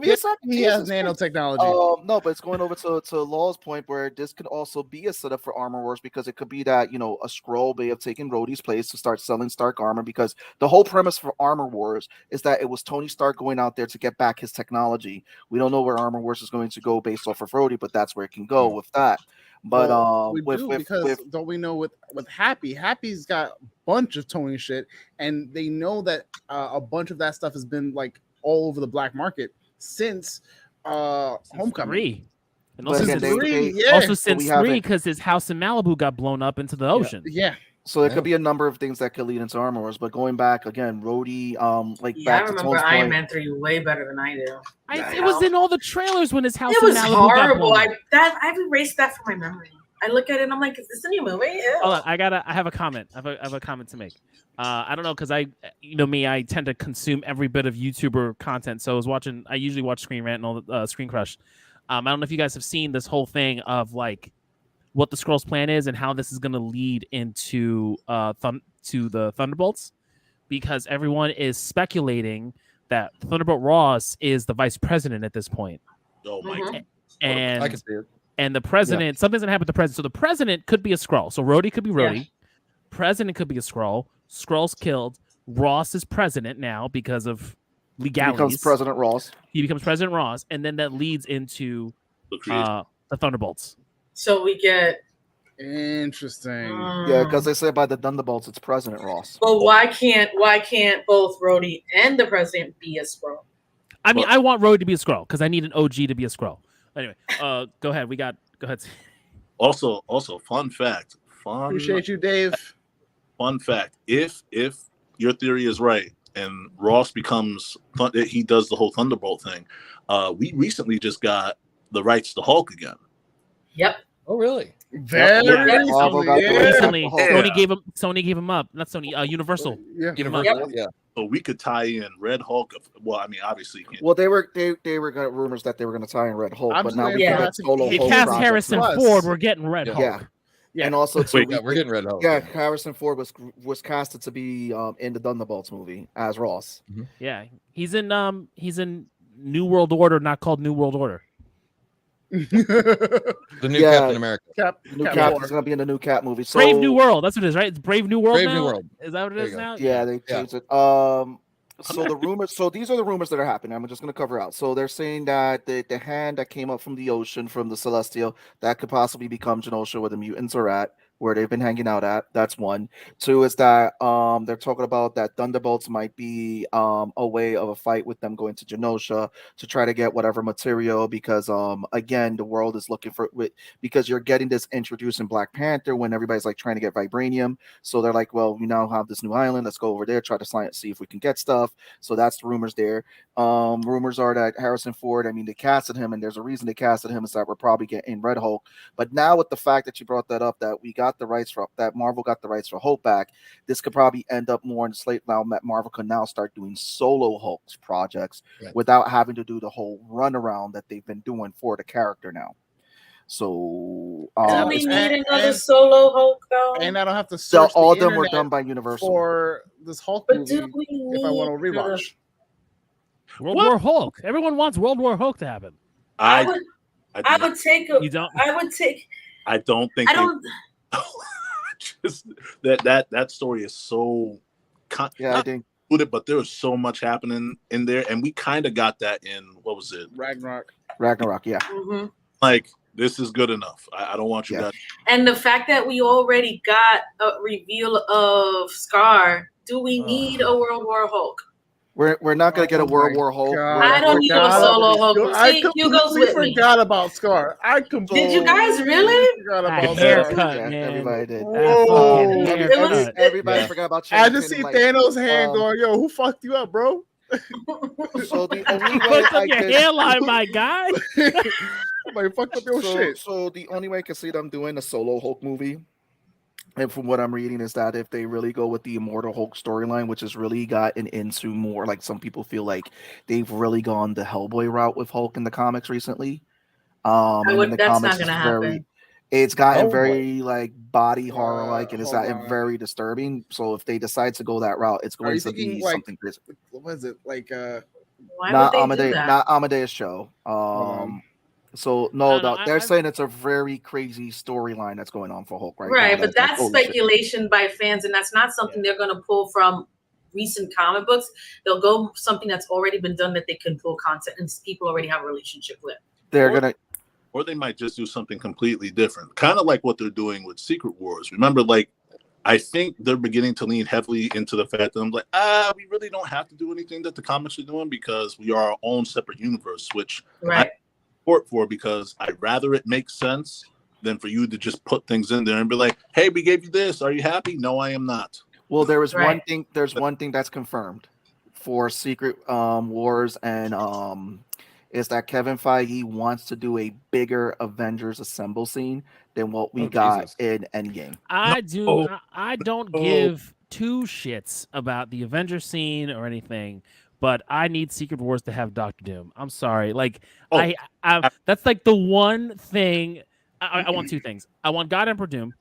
nanotechnology. No, but it's going over to Law's point where this could also be a setup for Armor Wars because it could be that, a Skrull may have taken Rhodey's place to start selling Stark armor because the whole premise for Armor Wars is that it was Tony Stark going out there to get back his technology. We don't know where Armor Wars is going to go based off of Rhodey, but that's where it can go with that. But don't we know with Happy? Happy's got a bunch of Tony shit, and they know that a bunch of that stuff has been like all over the black market since Homecoming. And also since 3, because his house in Malibu got blown up into the ocean. Yeah. So there could be a number of things that could lead into Armor Wars, but going back again, Rhodey, like Yeah, I back to remember Tone's Iron point. Man 3 way better than I do. It was in all the trailers when his house It in was Malibu got horrible. blown up. I've erased that from my memory. I look at it and I'm like, is this a new movie? Ew. Hold on, I have a comment. I have a comment to make. I don't know, because I tend to consume every bit of YouTuber content. So I usually watch Screen Rant and all the Screen Crush. I don't know if you guys have seen this whole thing of like what the Skrulls' plan is and how this is going to lead into to the Thunderbolts, because everyone is speculating that Thunderbolt Ross is the vice president at this point. Oh my god! And I can see it. And the president, something's gonna happen with the president. So the president could be a Skrull. So Rhodey could be Rhodey. Yeah. President could be a Skrull. Skrull's killed. Ross is president now because of legalities. He becomes President Ross. He becomes President Ross, and then that leads into the Thunderbolts. So we get interesting. Yeah, because they say by the Thunderbolts it's President Ross. Well, why can't both Rhodey and the president be a Skrull? I mean, I want Rhodey to be a Skrull because I need an OG to be a Skrull. Anyway, go ahead. Go ahead. Also, fun fact. Appreciate you, Dave. Fun fact: if your theory is right and Ross becomes he does the whole Thunderbolt thing, we recently just got the rights to Hulk again. Yep. Oh, really? Very recently. Sony gave him up. Not Sony. Universal. Yeah. Universal. Yeah. So we could tie in Red Hulk. Well, I mean, obviously, you can't. Well, they were got rumors that they were going to tie in Red Hulk, but now we got solo They Hulk. cast Harrison Ford. We're getting Red Hulk. Yeah. And also, we're getting Red Hulk. Yeah, Harrison Ford was casted to be in the Thunderbolts movie as Ross. Mm-hmm. Yeah, he's in New World Order, not called New World Order. The new Captain America. Cap's going to be in the new Cap movie. So, Brave New World. That's what it is, right? It's Brave New World. Brave now? New World. Is that what it is now? Yeah, they changed it. So the rumors. So these are the rumors that are happening. I'm just going to cover out. So they're saying that the hand that came up from the ocean, from the Celestial, that could possibly become Genosha, where the mutants are at, where they've been hanging out at. That's one. Two is that they're talking about that Thunderbolts might be a way of a fight with them going to Genosha to try to get whatever material, because again, the world is looking for because you're getting this introduced in Black Panther when everybody's like trying to get vibranium. So they're like, well, we now have this new island. Let's go over there, try to see if we can get stuff. So that's the rumors there. Rumors are that Harrison Ford, I mean, they casted him, and there's a reason they casted him, is that we're probably getting Red Hulk. But now with the fact that you brought that up, that we got the rights for that, Marvel got the rights for Hulk back, this could probably end up more in the slate now that Marvel can now start doing solo Hulk's projects without having to do the whole runaround that they've been doing for the character now. So do we need another solo Hulk though? And I don't have to search all of them were done by Universal for this Hulk movie if I want to rewatch. World War Hulk. Everyone wants World War Hulk to happen. I would take a. You don't. I would take. I don't think. I don't. Just that story is so. I think. But there was so much happening in there, and we kind of got that in what was it? Ragnarok, yeah. Mm-hmm. Like, this is good enough. I don't want you guys. And the fact that we already got a reveal of Scar, do we need a World War Hulk? We're not gonna get a World War Hulk. I don't need a solo Hulk. I completely forgot about Scar. Did you guys really? Forgot about haircut, Scar. man. Everybody did. Everybody forgot about. I just see Thanos' hand going, "Yo, who fucked you up, bro?" So the only way fucked up your hairline, my guy. Somebody fucked up your shit. So the only way I can see them doing a solo Hulk movie, and from what I'm reading, is that if they really go with the Immortal Hulk storyline, which has really gotten into more, like some people feel like they've really gone the Hellboy route with Hulk in the comics recently. That's not gonna happen. It's gotten very like body horror like, and it's gotten very disturbing. So if they decide to go that route, it's going to be something crazy. What is it like? Not Amadeus Show. So they're saying it's a very crazy storyline that's going on for Hulk right now. Right, but that's speculation by fans, and that's not something they're going to pull from recent comic books. They'll go something that's already been done that they can pull content and people already have a relationship with. Or they might just do something completely different, kind of like what they're doing with Secret Wars. Remember, like, I think they're beginning to lean heavily into the fact that I'm like, we really don't have to do anything that the comics are doing because we are our own separate universe, which I support for, because I'd rather it make sense. than for you to just put things in there and be like, "Hey, we gave you this. Are you happy?" No, I am not. Well, there is Right. one thing. There's one thing that's confirmed for Secret Wars, and is that Kevin Feige wants to do a bigger Avengers Assemble scene than what we got Jesus. in Endgame. I No. don't Oh. give two shits about the Avengers scene or anything, but I need Secret Wars to have Doctor Doom. I'm sorry, like Oh. I that's like the one thing I want. Two things. I want God Emperor Doom,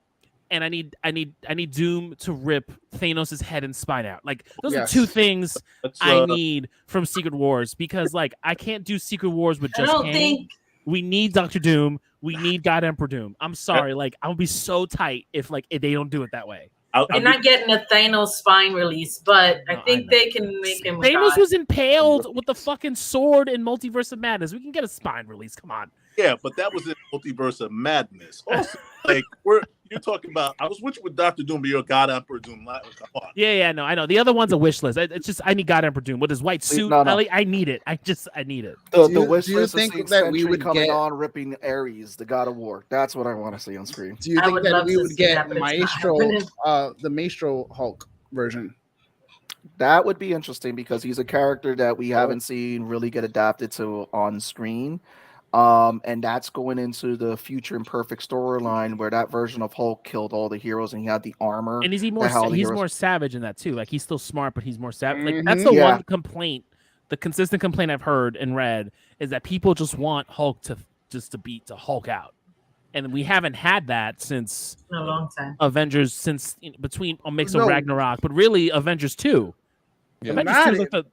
and I need Doom to rip Thanos' head and spine out. Like those are two Yes. things Let's, I need from Secret Wars, because like I can't do Secret Wars with I just don't Kang. think We need Doctor Doom. We need God Emperor Doom. I'm sorry, like I would be so tight if they don't do it that way. you're not getting a Thanos spine release, but No, I I think know. they can make him. Thanos God. was impaled with the fucking sword in Multiverse of Madness. We can get a spine release. Come on. Yeah, but that was in Multiverse of Madness. Also, like you're talking about. I was with you with Doctor Doom, but you're God Emperor Doom. Come on. Yeah, no, I know. The other one's a wish list. It's just I need God Emperor Doom with his white suit. No. I need it. I need it. The wish do you list think is that we Sentry would coming get- on ripping Ares, the God of War. That's what I want to see on screen. Do you I think would that love we to would see get that, but it's not Maestro, happening. the Maestro Hulk version? That would be interesting because he's a character that we haven't seen really get adapted to on screen. And that's going into the Future Imperfect storyline where that version of Hulk killed all the heroes and he had the armor. And is he more that held the he's heroes. more savage in that too. Like he's still smart, but he's more savage. Like that's the Yeah. one complaint, the consistent complaint I've heard and read is that people just want Hulk to Hulk out. And we haven't had that since In a long time. Avengers, since between Mix of No. Ragnarok, but really Avengers 2. Yeah. Avengers 2 is like the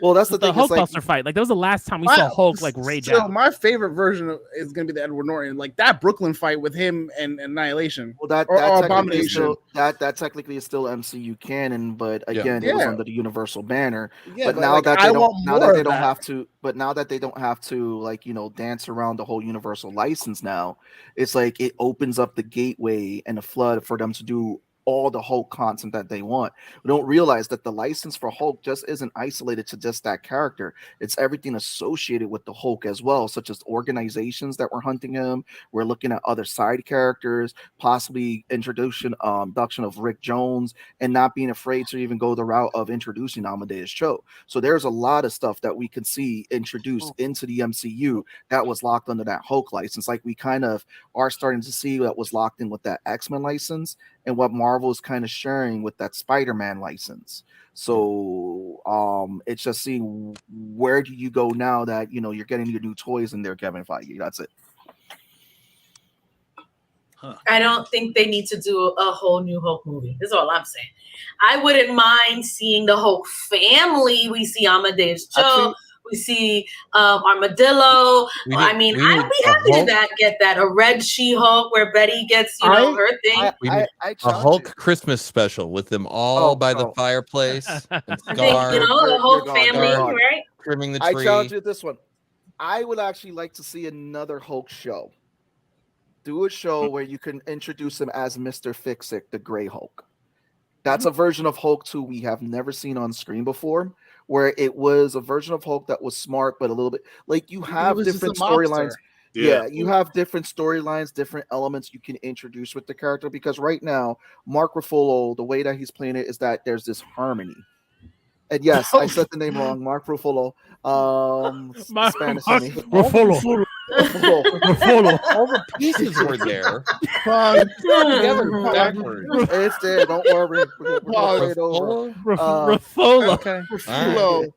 Well, that's the the thing. It's like, Hulkbuster fight. Like that was the last time we saw Hulk like rage so out. my favorite version is going to be the Edward Norton, like that Brooklyn fight with him and Annihilation. well, that or technically is Abomination. still, that technically is still MCU canon, but Yeah. again, it was Yeah. under the Universal banner. Yeah, but now like, that I they don't, want now more that they of don't that. have to, but now that they don't have to, like dance around the whole Universal license, now it's like it opens up the gateway and the flood for them to do all the Hulk content that they want. We don't realize that the license for Hulk just isn't isolated to just that character. It's everything associated with the Hulk as well, such as organizations that were hunting him. We're looking at other side characters, possibly introduction of Rick Jones, and not being afraid to even go the route of introducing Amadeus Cho. So there's a lot of stuff that we can see introduced into the MCU that was locked under that Hulk license. Like we kind of are starting to see that was locked in with that X-Men license and what Marvel is kind of sharing with that Spider-Man license. So it's just seeing where do you go now that you're getting your new toys in there, Kevin Feige. That's it. I don't think they need to do a whole new Hulk movie. That's all I'm saying. I wouldn't mind seeing the Hulk family. We see Amadeus Cho. Actually, we see Armadillo. We I need- mean, we I'd need be a happy Hulk- to get that. A red She-Hulk where Betty gets, her thing. We need I a challenge Hulk you. Christmas special with them all Oh, by the bro. fireplace and I think, Scar the You're whole gone, family, you're gone. right? trimming the I tree. challenge you with this one. I would actually like to see another Hulk show. Do a show where you can introduce him as Mr. Fix-It, the Gray Hulk. That's a version of Hulk 2 we have never seen on screen before, where it was a version of Hulk that was smart, but a little bit like you have was just different a mobster. storylines. Yeah, you have different storylines, different elements you can introduce with the character because right now, Mark Ruffalo, the way that he's playing it is that there's this harmony. And yes, I said the name wrong, Mark Ruffalo. Spanish to me. Ruffalo. All the pieces were there. Together backwards. It's there. Don't worry. We're gonna play it over. Ruffalo. Okay. All right.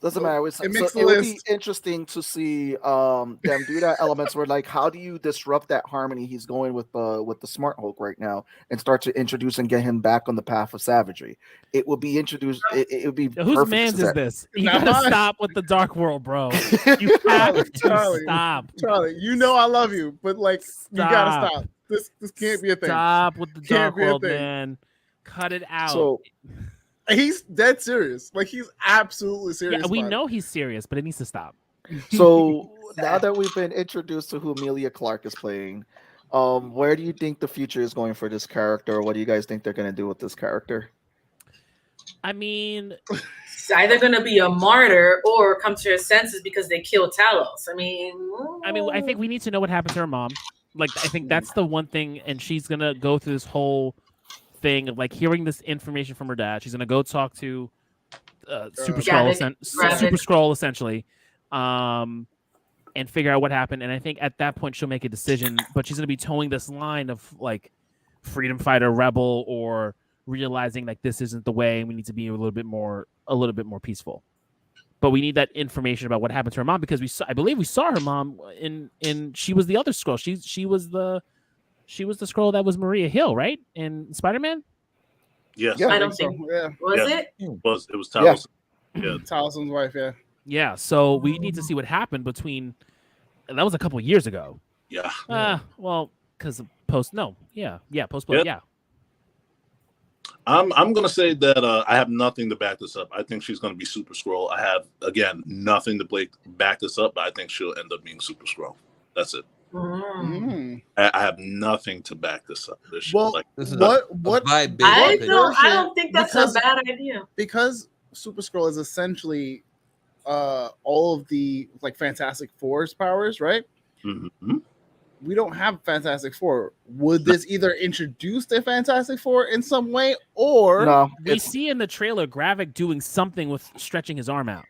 Doesn't matter. It makes the it would be list. interesting to see them do that elements where like how do you disrupt that harmony he's going with the Smart Hulk right now and start to introduce and get him back on the path of savagery. It would be introduced. It would be Whose perfect man's to is that. this? You Not gotta mine. stop with the Dark World, bro. You have to Charlie. stop. Charlie, you know I love you, but like you gotta Stop. stop. This can't be a thing. Stop with the Can't Dark be a World, thing. man. Cut it out. So He's dead serious. Like he's absolutely serious. yeah, we about it. know he's serious, but it needs to stop. so now that we've been introduced to who Amelia Clark is playing, where do you think the future is going for this character? What do you guys think they're gonna do with this character? I mean, It's either going to be a martyr or come to her senses because they killed Talos. I mean, I think we need to know what happened to her mom. Like, I think that's the one thing, and she's gonna go through this whole thing of like hearing this information from her dad. She's gonna go talk to Super Skrull, essentially, and figure out what happened. And I think at that point she'll make a decision. But she's gonna be towing this line of like freedom fighter, rebel, or realizing like this isn't the way, and we need to be a little bit more peaceful. But we need that information about what happened to her mom, because I believe we saw her mom in she was the other Skrull. She was the Skrull that was Maria Hill, right? In Spider-Man? Yes. Yeah, I don't think so. Yeah. was it? It was Talos. Yeah. Talison's wife. Yeah. Yeah. So we need to see what happened between. That was a couple of years ago. Yeah. Well, because post. Yeah. Yep. Yeah. I'm gonna say that I have nothing to back this up. I think she's gonna be Super Skrull. I have nothing to back this up, but I think she'll end up being Super Skrull. That's it. Mm. I have nothing to back this up. Well, This is what? my big I opinion. don't think that's a bad idea. Because Super Skrull is essentially all of the like Fantastic Four's powers, right? Mm-hmm. We don't have Fantastic Four. Would this either introduce the Fantastic Four in some way, or No, We see in the trailer Gravik doing something with stretching his arm out.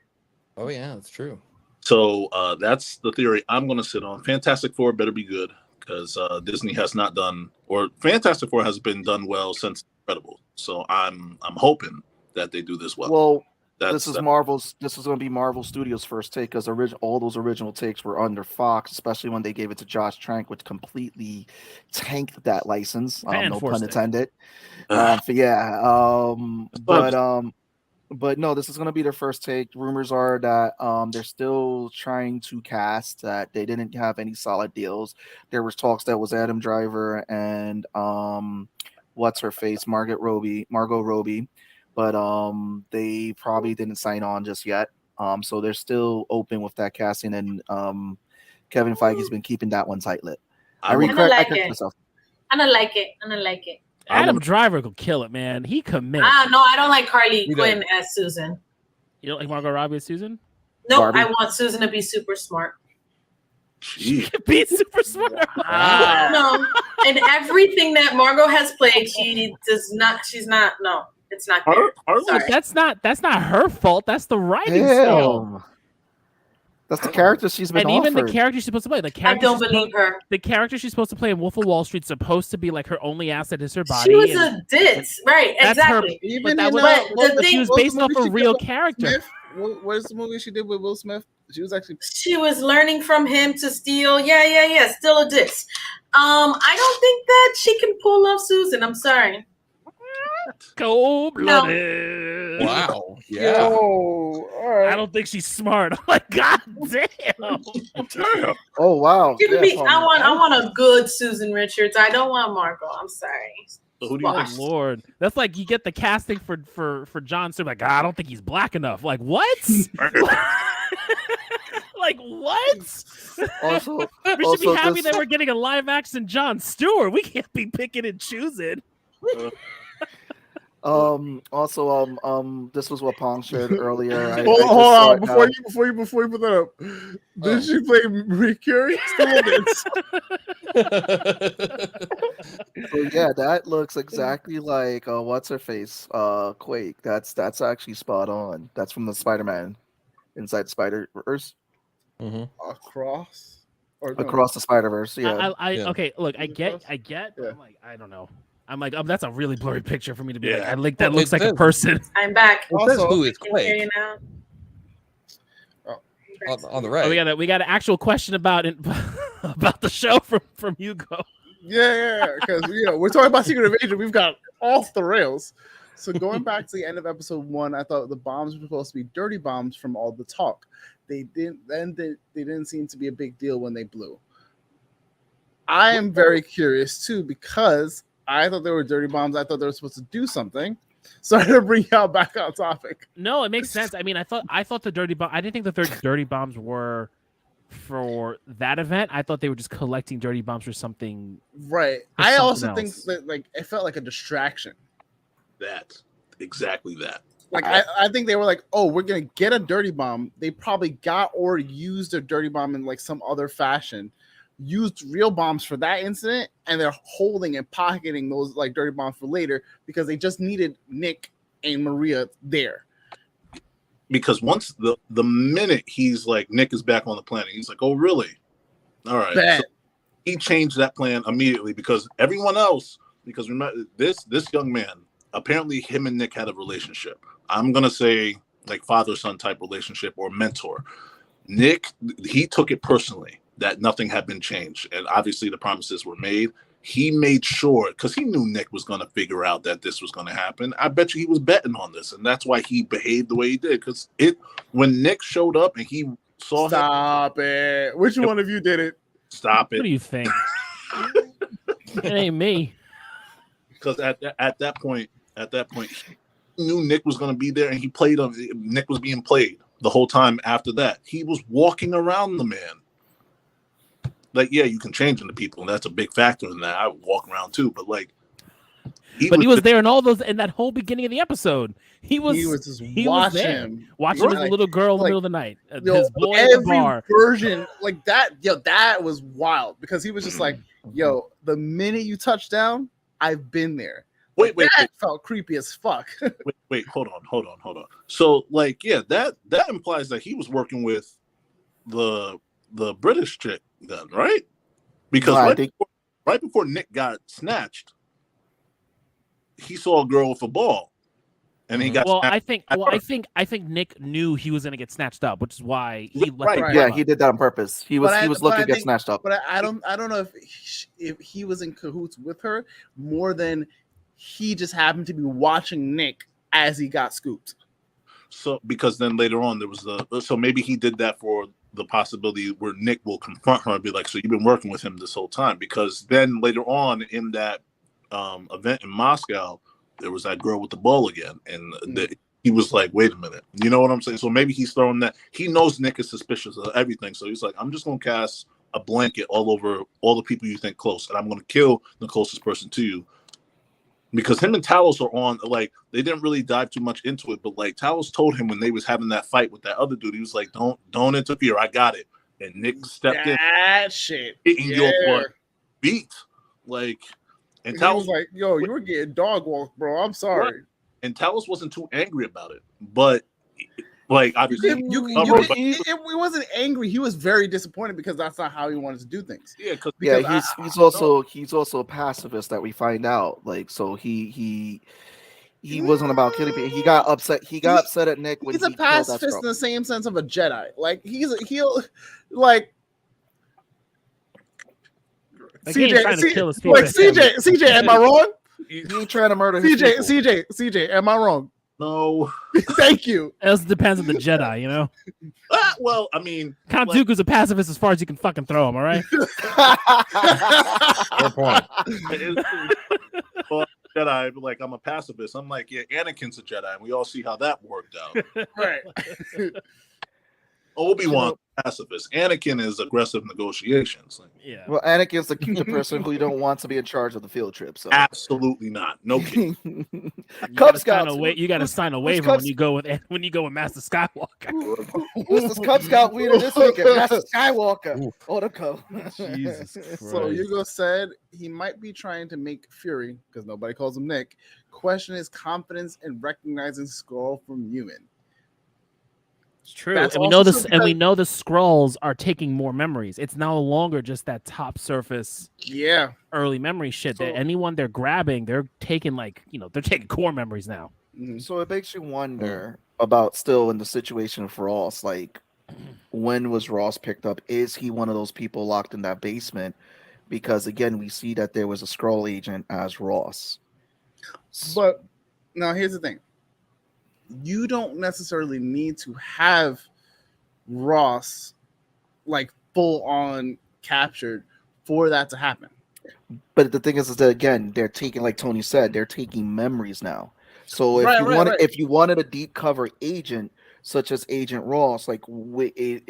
Oh yeah, that's true. So that's the theory I'm going to sit on. Fantastic Four better be good, because Disney has not done, or Fantastic Four has been done well since Incredible. So I'm hoping that they do this well. Well, That's- this is Marvel's. This is going to be Marvel Studios' first take, because all those original takes were under Fox, especially when they gave it to Josh Trank, which completely tanked that license. No Enforced pun it. intended. But no, this is going to be their first take. Rumors are that they're still trying to cast. That they didn't have any solid deals. There was talks that was Adam Driver and what's her face, Margot Robbie, but they probably didn't sign on just yet. So they're still open with that casting, and Kevin Feige's been keeping that one tight-lipped. I like correct it. myself. And I like it. Adam Driver could kill it, man. He commits. No, I don't like Harley You Quinn as Susan. You don't like Margot Robbie as Susan? No, Barbie. I want Susan to be super smart. Gee. Be super smart. No, and everything that Margot has played, she does not. She's not. No, it's not good. Sorry. That's not her fault. That's the writing skill. Damn. That's the character she's been And even offered. the character she's supposed to play, I don't believe her. The character she's supposed to play in Wolf of Wall Street is supposed to be like her only asset is her body. She was a ditz, right? That's Exactly. even that in was- the she was what based the off movie a she real did with character. Smith? What is the movie she did with Will Smith? She was actually She was learning from him to steal. Yeah. Still a ditz. I don't think that she can pull off Susan. I'm sorry. Cold-blooded. Wow. Yeah. all right. I don't think she's smart. I'm like, God damn. Damn. Oh wow. Give Yeah, me. Paul. I want a good Susan Richards. I don't want Margot. I'm sorry. So who do you Good think? Lord. That's like you get the casting for John Stewart. Like, I don't think he's black enough. Like, what? Like, what? Also, We should also be happy this- that we're getting a live action John Stewart. We can't be picking and choosing. this was what Pong shared earlier. I Hold just on, saw it before now. you put that up. Did she play Marie Curie? Still did. So yeah, that looks exactly like what's her face, Quake. That's actually spot on. That's from the Spider-Man Inside the Spider-Verse, Mm-hmm. Across or no? Across the Spider-Verse. Yeah, I okay, look, I get. Yeah. I'm like, I don't know. I'm like, that's a really blurry picture for me to be like, Yeah. I think that Well, looks it like a does. person. I'm back. It says Also- who is Can hear you Quake now. on the right. Oh, we got an actual question about it, about the show from Hugo. Yeah, because we're talking about Secret Invasion. We've got off the rails. So going back to the end of episode 1, I thought the bombs were supposed to be dirty bombs from all the talk. They didn't seem to be a big deal when they blew. I am very curious too, because I thought they were dirty bombs. I thought they were supposed to do something. Sorry to bring y'all back on topic. No, it makes sense. I mean, I thought the dirty bomb. I didn't think the dirty bombs were for that event. I thought they were just collecting dirty bombs for something. Right. For I something also think else. that like it felt like a distraction. Exactly that. Like I think they were like, oh, we're gonna get a dirty bomb. They probably got or used a dirty bomb in like some other fashion. used real bombs for that incident, and they're holding and pocketing those like dirty bombs for later because they just needed Nick and Maria there. Because once the minute he's like, Nick is back on the planet, he's like, oh really? All right. So he changed that plan immediately because everyone else, because remember this young man, apparently him and Nick had a relationship. I'm gonna say like father-son type relationship or mentor. Nick, he took it personally that nothing had been changed, and obviously the promises were made. He made sure, because he knew Nick was going to figure out that this was going to happen. I bet you he was betting on this, and that's why he behaved the way he did. Because when Nick showed up and he saw Stop it. Which one of you did it? Stop it. What do you think? It ain't me. Because at that point, he knew Nick was going to be there, and he played on. Nick was being played the whole time. After that, he was walking around the man. Like, yeah, you can change into people, and that's a big factor in that. I would walk around too, but like, he was there in all those in that whole beginning of the episode. He was just watching him as a little girl in the middle of the night. His boy at the bar. Version like that, that was wild because he was just like, yo, the minute you touch down, I've been there. Wait, felt creepy as fuck. wait, hold on. So, like, yeah, that implies that he was working with the British chick then, right? Because right before Nick got snatched, he saw a girl with a ball, and he got. I think Nick knew he was going to get snatched up, which is why he let him. Yeah, he did that on purpose. He was looking to get snatched up. But I don't know if he was in cahoots with her more than he just happened to be watching Nick as he got scooped. So because then later on there was so maybe he did that for the possibility where Nick will confront her and be like, so you've been working with him this whole time, because then later on in that event in Moscow, there was that girl with the ball again, and he was like, wait a minute, you know what I'm saying? So maybe he's throwing that. He knows Nick is suspicious of everything, so he's like, I'm just gonna cast a blanket all over all the people you think close, and I'm gonna kill the closest person to you. Because him and Talos are on, like, they didn't really dive too much into it, but like Talos told him when they was having that fight with that other dude, he was like, don't interfere, I got it. And Nick stepped in. That shit. Hitting your butt beat. Like, and Talos was like, yo, you were getting dog walked, bro. I'm sorry. Right. And Talos wasn't too angry about it. But like, obviously, it wasn't angry. He was very disappointed because that's not how he wanted to do things. Yeah, he's also a pacifist that we find out. Like, so he wasn't about killing people. He got upset. He got upset at Nick when he's a pacifist in the same sense of a Jedi. Like he'll like. CJ, am I wrong? He ain't trying to murder CJ, am I wrong? No. Thank you. It also depends on the Jedi, you know? Well, I mean... Count Dooku's a pacifist as far as you can fucking throw him, all right? Fair point. Well, Jedi, like, I'm a pacifist. I'm like, yeah, Anakin's a Jedi, and we all see how that worked out. Right. Obi-Wan pacifist. Anakin is aggressive negotiations. Like, yeah. Well, Anakin's the person who you don't want to be in charge of the field trip. So absolutely not. No kidding. Cub Scouts. You got to sign a waiver when you go with Master Skywalker. Who's this Cub Scout leader this weekend? Master Skywalker. Otoko. Jesus Christ. So Hugo said he might be trying to make Fury, because nobody calls him Nick, question his confidence in recognizing Skrull from human. It's true. And we know this, and we know the Skrulls are taking more memories. It's no longer just that top surface, early memory shit. That anyone they're grabbing, they're taking they're taking core memories now. So it makes you wonder about still in the situation of Ross. Like, when was Ross picked up? Is he one of those people locked in that basement? Because again, we see that there was a Skrull agent as Ross. But now here's the thing. You don't necessarily need to have Ross like full on captured for that to happen. But the thing is that again, they're taking, like Tony said, they're taking memories now. So if you wanted a deep cover agent such as Agent Ross, like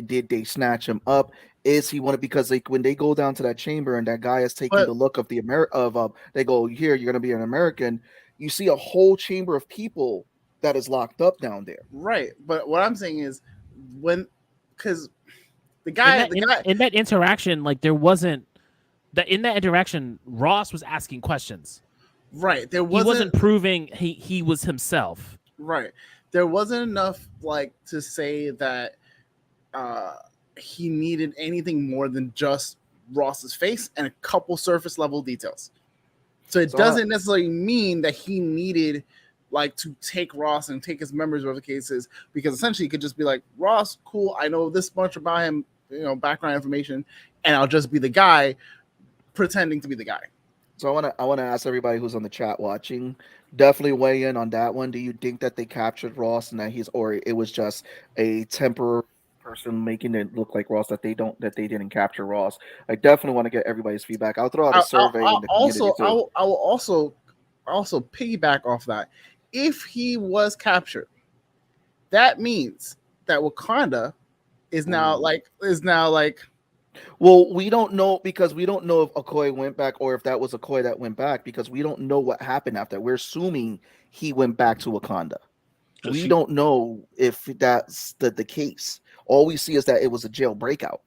did they snatch him up? Is he wanted, because like when they go down to that chamber and that guy is taking the look of they go, here, you're gonna be an American. You see a whole chamber of people that is locked up down there. Right. But what I'm saying is because in that interaction, like there wasn't that in that interaction, Ross was asking questions. Right. He wasn't proving he was himself. Right. There wasn't enough like to say that he needed anything more than just Ross's face and a couple surface level details. So it doesn't necessarily mean that he needed like to take Ross and take his memories, whatever the case is, because essentially he could just be like, Ross, cool, I know this much about him, background information, and I'll just be the guy pretending to be the guy. So I want to ask everybody who's on the chat watching, definitely weigh in on that one. Do you think that they captured Ross and that or it was just a temporary person making it look like Ross, that they didn't capture Ross? I definitely want to get everybody's feedback. I'll throw out a survey in the community too. I will also piggyback off that. If he was captured, that means that Wakanda is now like. Well, we don't know, because we don't know if Okoye went back or if that was Okoye that went back, because we don't know what happened after. We're assuming he went back to Wakanda. We don't know if that's the case. All we see is that it was a jail breakout.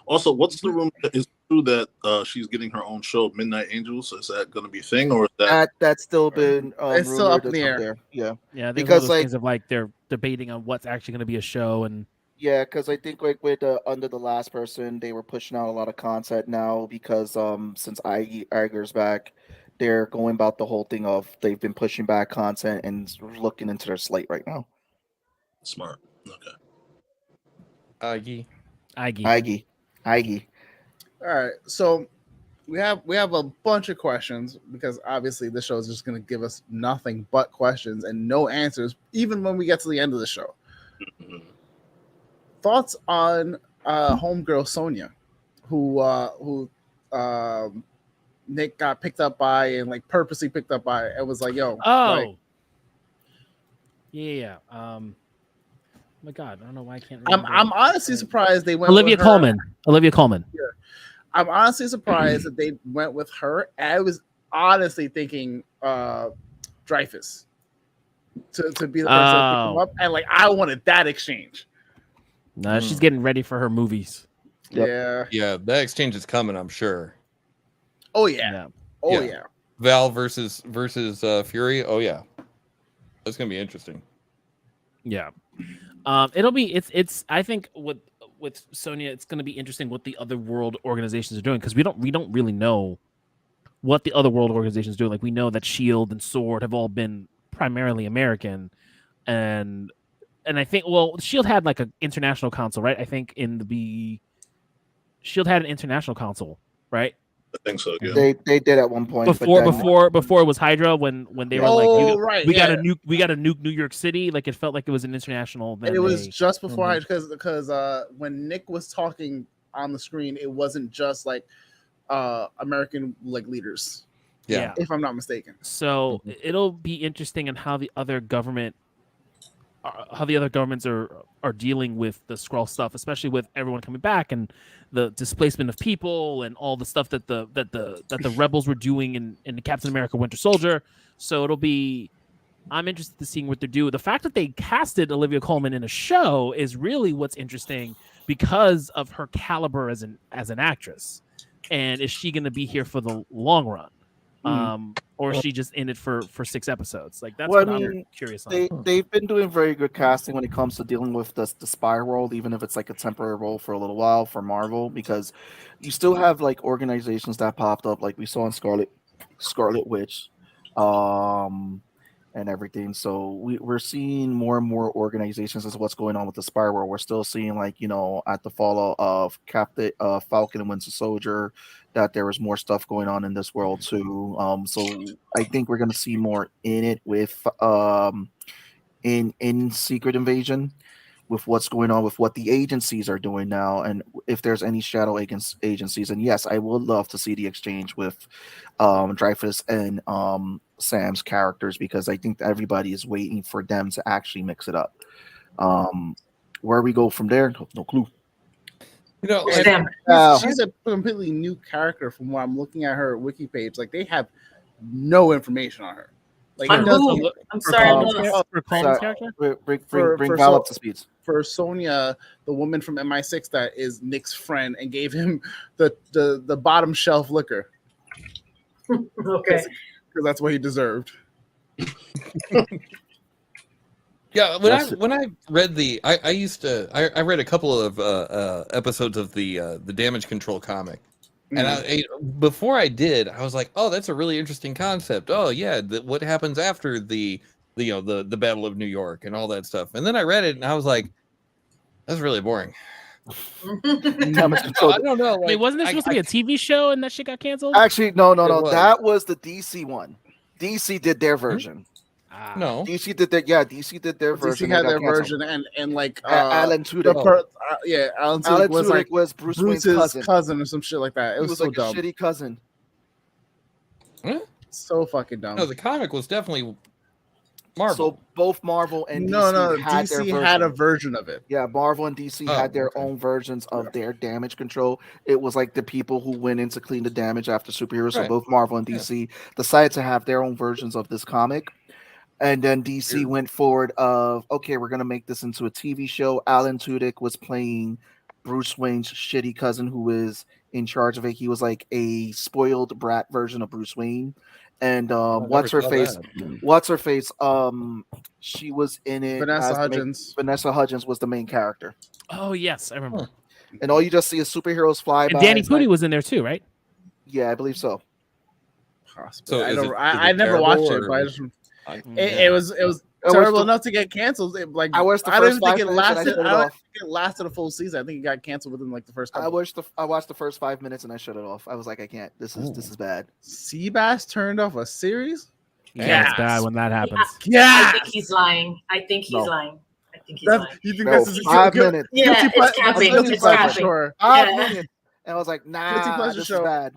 Also, what's the rumor? Is it true that she's getting her own show, Midnight Angels? Is that going to be a thing, or is that's still been it's still up in the air? Yeah, because things of like they're debating on what's actually going to be a show. And yeah, because I think like with Under the Last Person, they were pushing out a lot of content now because since Iger's back, they're going about the whole thing of they've been pushing back content and looking into their slate right now. Smart. Okay. Iggy. All right, so we have a bunch of questions because obviously the show is just going to give us nothing but questions and no answers, even when we get to the end of the show. Thoughts on homegirl Sonya, who Nick got picked up by and like purposely picked up by. It was like, yo, yeah. My God, I don't know why I can't remember. I'm honestly surprised they went Olivia with her. Coleman. Yeah. I'm honestly surprised that they went with her. I was honestly thinking Dreyfus to be the person that picked him up, and like I wanted that exchange. No, she's getting ready for her movies. Yep. Yeah, that exchange is coming, I'm sure. Oh yeah. Val versus Fury. Oh yeah, that's gonna be interesting. Yeah. It'll be it's I think with Sonya, it's going to be interesting what the other world organizations are doing, because we don't really know what the other world organizations do. Like we know that SHIELD and SWORD have all been primarily American, and I think SHIELD had like an international council, right? I think SHIELD had an international council, right? I think so. Yeah. They did at one point before it was Hydra, when they were we got a nuke New York City. Like it felt like it was an international. And it was just before Hydra, because when Nick was talking on the screen, it wasn't just like American like leaders. Yeah, if I'm not mistaken. So it'll be interesting in how the other governments are dealing with the Skrull stuff, especially with everyone coming back and the displacement of people and all the stuff that the rebels were doing in Captain America Winter Soldier. So I'm interested to seeing what they're doing. The fact that they casted Olivia Colman in a show is really what's interesting because of her caliber as an actress. And is she going to be here for the long run? Or is she just in it for 6 episodes? Like that's what I'm curious on. They've been doing very good casting when it comes to dealing with the spy world, even if it's like a temporary role for a little while for Marvel, because you still have like organizations that popped up, like we saw in Scarlet Witch, and everything. So we're seeing more and more organizations as what's going on with the spy world. We're still seeing like, at the fall of Captain Falcon and Winter Soldier, that there was more stuff going on in this world too. So I think we're going to see more in it with in Secret Invasion, with what's going on with what the agencies are doing now, and if there's any shadow agencies. And yes, I would love to see the exchange with Dreyfus and Sam's characters, because I think everybody is waiting for them to actually mix it up. Where we go from there, no clue. She's a completely new character from what I'm looking at her wiki page. Like they have no information on her. Like For he does who? I'm sorry, I'm lost. For Coleman's character? Bring Val up to speed. for Sonya, the woman from MI6 that is Nick's friend, and gave him the bottom shelf liquor Okay. because that's what he deserved. Yeah, when I read I read a couple of episodes of the Damage Control comic, and before I did, I was like, oh, that's a really interesting concept. Oh yeah, what happens after the Battle of New York and all that stuff. And then I read it and I was like, that's really boring. Damage Control. I don't know. Like, Wait, wasn't there supposed to be a TV show and that shit got canceled? Actually, no. was. That was the DC one. DC did their version. No, DC did their version. DC had that their got canceled. version, and like Alan Tudyk. Alan Alan Tudyk Tudyk was like Bruce Bruce's Wayne's cousin or some shit like that. It He was so like dumb, a shitty cousin. so fucking dumb. no, the comic was definitely Marvel. So both Marvel and no, DC had DC their had a version. version of it. Yeah, Marvel and DC had their own versions of their damage control. It was like the people who went in to clean the damage after superheroes. So Right. both Marvel and DC decided to have their own versions of this comic. And then DC went forward of, okay, we're going to make this into a TV show. Alan Tudyk was playing Bruce Wayne's shitty cousin who was in charge of it. He was like a spoiled brat version of Bruce Wayne. And what's her face? She was in it. Vanessa Hudgens. Vanessa Hudgens was the main character. Oh yes, I remember. And all you just see is superheroes fly And by. Danny It's Pudi like- was in there too, right? Yeah, I believe so. Possibly. So is I it never watched terrible, it, or- but it was I terrible watched enough to get canceled. Like I watched the I don't first even think 5 it minutes and I lasted. shut it I don't off. think it lasted a full season. I think it got canceled within like the first I couple. watched the first 5 minutes and I shut it off. I was like, I can't. This is bad. Seabass turned off a series. Yeah, it's bad when that happens. I think he's lying. I think he's lying. You think No, this is 5 minutes. Yeah, it's capping. It's capping. Sure. 5 Yeah. minutes. And I was like, Guilty nah, pleasure this show. is bad.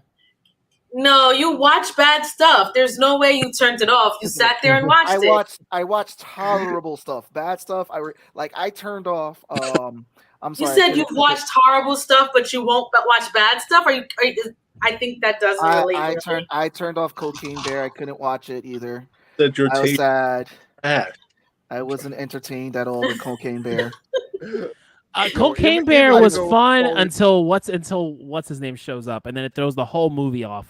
No, you watch bad stuff. There's no way you turned it off. You sat there and watched it. I watched tolerable stuff, bad stuff. I turned off. I'm You sorry. said you've watched horrible stuff, but you won't watch bad stuff. I think that doesn't relate. I turned off Cocaine Bear. I couldn't watch it either. That your I was taste sad. bad. I wasn't entertained at all with Cocaine Bear. Cocaine it Bear might was go fun forward. until what's his name shows up, and then it throws the whole movie off.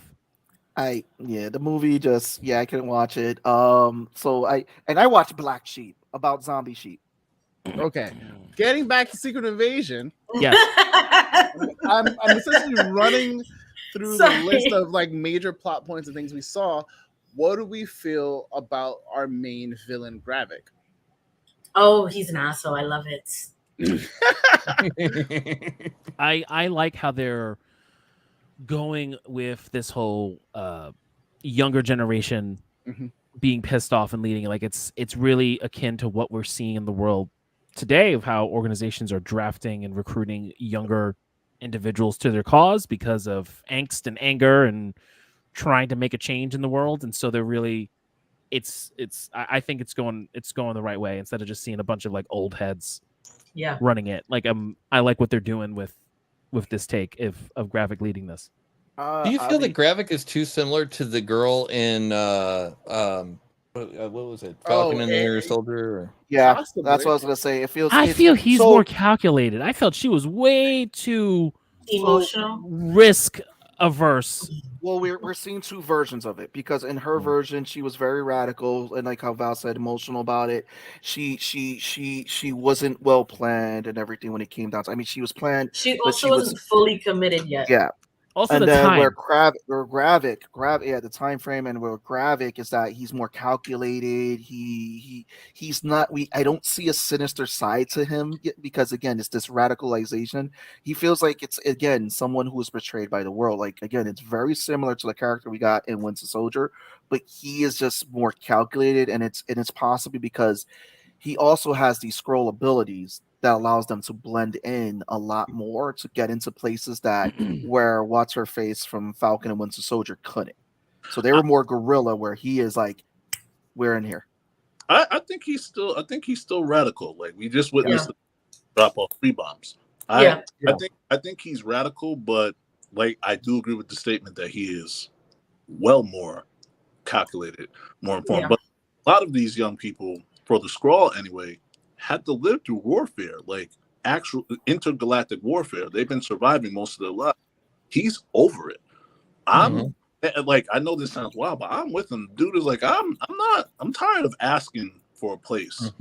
The movie just I couldn't watch it. So I watched Black Sheep about zombie sheep. Okay, getting back to Secret Invasion. Yes. I'm essentially running through the Sorry. list of like major plot points and things we saw. What do we feel about our main villain, Gravik? Oh, he's an asshole. I love it. I like how they're going with this whole younger generation Mhm. being pissed off and leading. Like it's really akin to what we're seeing in the world today of how organizations are drafting and recruiting younger individuals to their cause because of angst and anger and trying to make a change in the world. And so they're really I think it's going the right way instead of just seeing a bunch of like old heads Yeah. running it. Like I like what they're doing with this take of Gravik leading this. Do you feel that Gravik is too similar to the girl in what was it? Falcon and the Winter Soldier? Or... Yeah, Possibly. that's what I was gonna say. It feels. I feel he's so- more calculated. I felt she was way too Emotional. risk averse. Well, we're seeing two versions of it because in her version she was very radical and like how Val said, emotional about it. She wasn't well planned and everything when it came down to. I mean, she was planned. She but also she was- wasn't fully committed yet. Yeah, Also and the then time. where Gravik, the time frame, and where Gravik is that he's more calculated. He's not. I don't see a sinister side to him because again, it's this radicalization. He feels like it's again someone who is betrayed by the world. Like again, it's very similar to the character we got in Winter Soldier, but he is just more calculated, and it's possibly because he also has these scroll abilities that allows them to blend in a lot more to get into places that where what's her face from Falcon and Winter Soldier couldn't. So they were more guerrilla where he is like, we're in here. I think he's still radical. Like we just witnessed the drop off 3 bombs. Yeah. I think he's radical, but like I do agree with the statement that he is well more calculated, more informed. Yeah. But a lot of these young people, for the Skrull anyway, had to live through warfare, like actual intergalactic warfare. They've been surviving most of their life. He's over it. I'm like, I know this sounds wild, but I'm with him. Dude is like, I'm tired of asking for a place.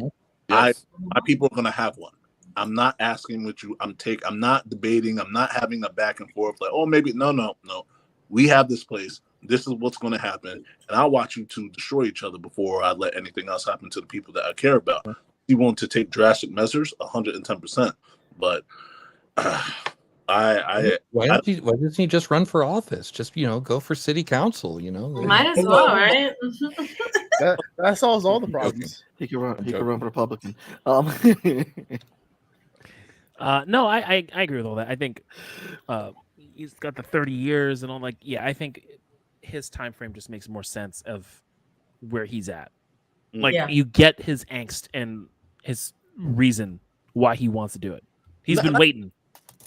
Yes. My people are gonna have one. I'm not asking what you. I'm not debating. I'm not having a back and forth. Like, oh, maybe no. We have this place. This is what's going to happen, and I watch you two destroy each other before I let anything else happen to the people that I care about. He wanted to take drastic measures, 110%. But why doesn't he just run for office? Just go for city council. Might as well, right? That solves all the problems. He can run Republican. No, I agree with all that. I think he's got the 30 years and all. Like, yeah, I think his time frame just makes more sense of where he's at. Like, you get his angst and his reason why he wants to do it. He's been waiting.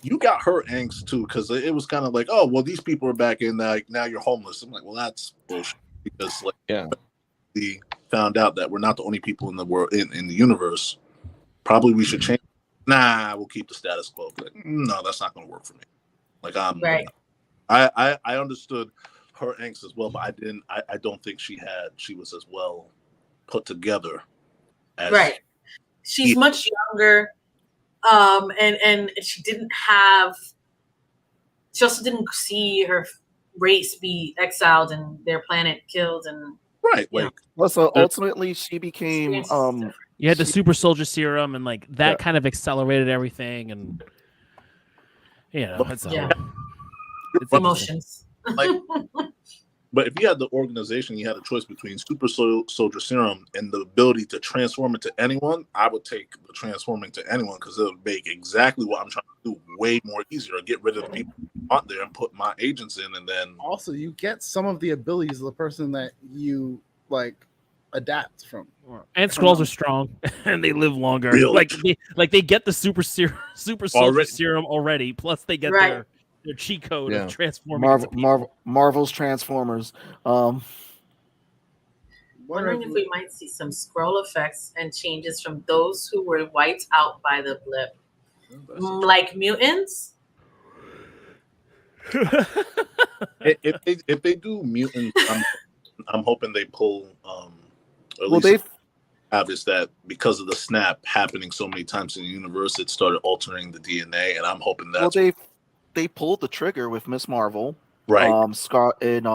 You got her angst too, because it was kind of like, oh, well, these people are back in. Like, now you're homeless. I'm like, well, that's bullshit, because we found out that we're not the only people in the world in the universe. Probably we should change. Nah, we'll keep the status quo. Like, no, that's not going to work for me. Like, I understood her angst as well, but I don't think she was as well put together as She's much younger, and she also didn't see her race be exiled and their planet killed, and well, so ultimately she became you had the super soldier serum, and like that kind of accelerated everything, and it's emotions. But if you had the organization, you had a choice between super soldier serum and the ability to transform into anyone, I would take the transforming to anyone, because it would make exactly what I'm trying to do way more easier. Get rid of the people out there and put my agents in, and then also you get some of the abilities of the person that you like adapt from. And Skrulls are strong and they live longer. Really? Like they get the super soldier serum already. Plus they get their cheat code of transforming. Marvel's Transformers. Wondering if we might see some Skrull effects and changes from those who were wiped out by the blip, like mutants. if they do mutants, I'm hoping they pull. Have is that because of the snap happening so many times in the universe, it started altering the DNA, and I'm hoping that they pulled the trigger with Miss Marvel, right? Scar in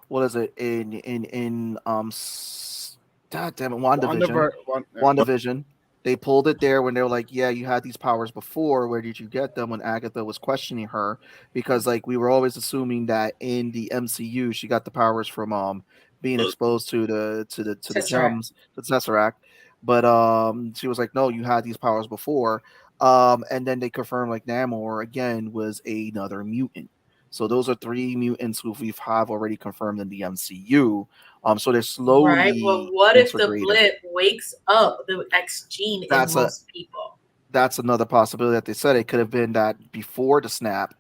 what is it in God damn it, WandaVision. They pulled it there when they were like, yeah, you had these powers before. Where did you get them? When Agatha was questioning her, because like we were always assuming that in the MCU she got the powers from being exposed to the gems, the Tesseract. But she was like, no, you had these powers before. And then they confirmed like Namor again was another mutant. So those are 3 mutants who we have already confirmed in the MCU. So they're slowly. Right. Well, what if the blip wakes up the X gene in most people? That's another possibility that they said. It could have been that before the snap,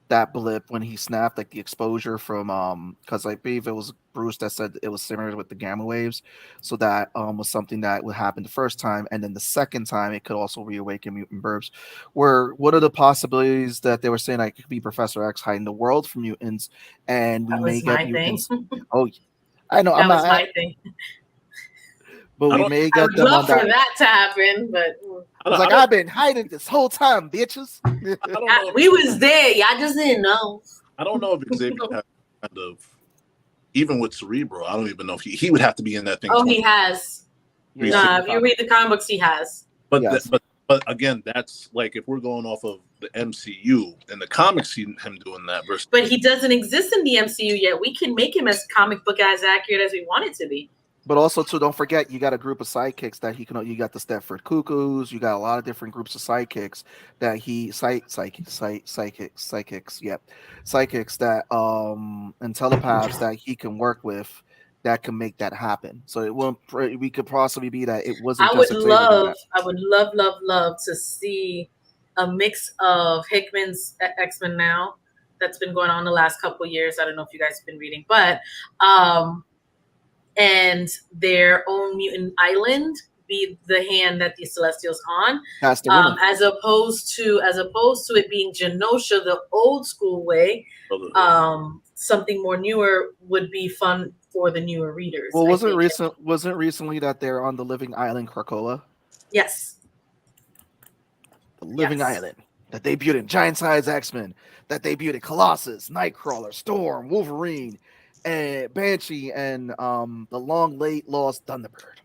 that blip when he snapped, like the exposure from because I believe it was Bruce that said it was similar with the gamma waves. So that was something that would happen the first time, and then the second time it could also reawaken mutant burps. What are the possibilities that they were saying like it could be Professor X hiding the world from mutants, and we may get mutants. Oh, I know. That was my thing. But we may get them on that. That to happen, but I was like, I've been hiding this whole time, bitches. We was there. Y'all just didn't know. I don't know if Xavier has kind of, even with Cerebro, I don't even know if he would have to be in that thing. Oh, he has. Nah, if you read the comic books, he has. But but again, that's like if we're going off of the MCU and the comics, him doing that versus. But he doesn't exist in the MCU yet. We can make him as comic book as accurate as we want it to be. But also, too, don't forget, you got a group of sidekicks that he can. You got the Stepford Cuckoos. You got a lot of different groups of sidekicks that he psychics that and telepaths that he can work with that can make that happen. So it won't. We could possibly be that it wasn't. I would love to see a mix of Hickman's X-Men now that's been going on the last couple of years. I don't know if you guys have been reading, but and their own mutant island be the hand that the Celestials on, That's the winner. as opposed to it being Genosha the old school way. Something more newer would be fun for the newer readers. Well, wasn't recently that they're on the living island Krakoa? Yes. The living island that debuted in Giant Size X-Men, that debuted Colossus, Nightcrawler, Storm, Wolverine, and Banshee, and the long late lost Thunderbird.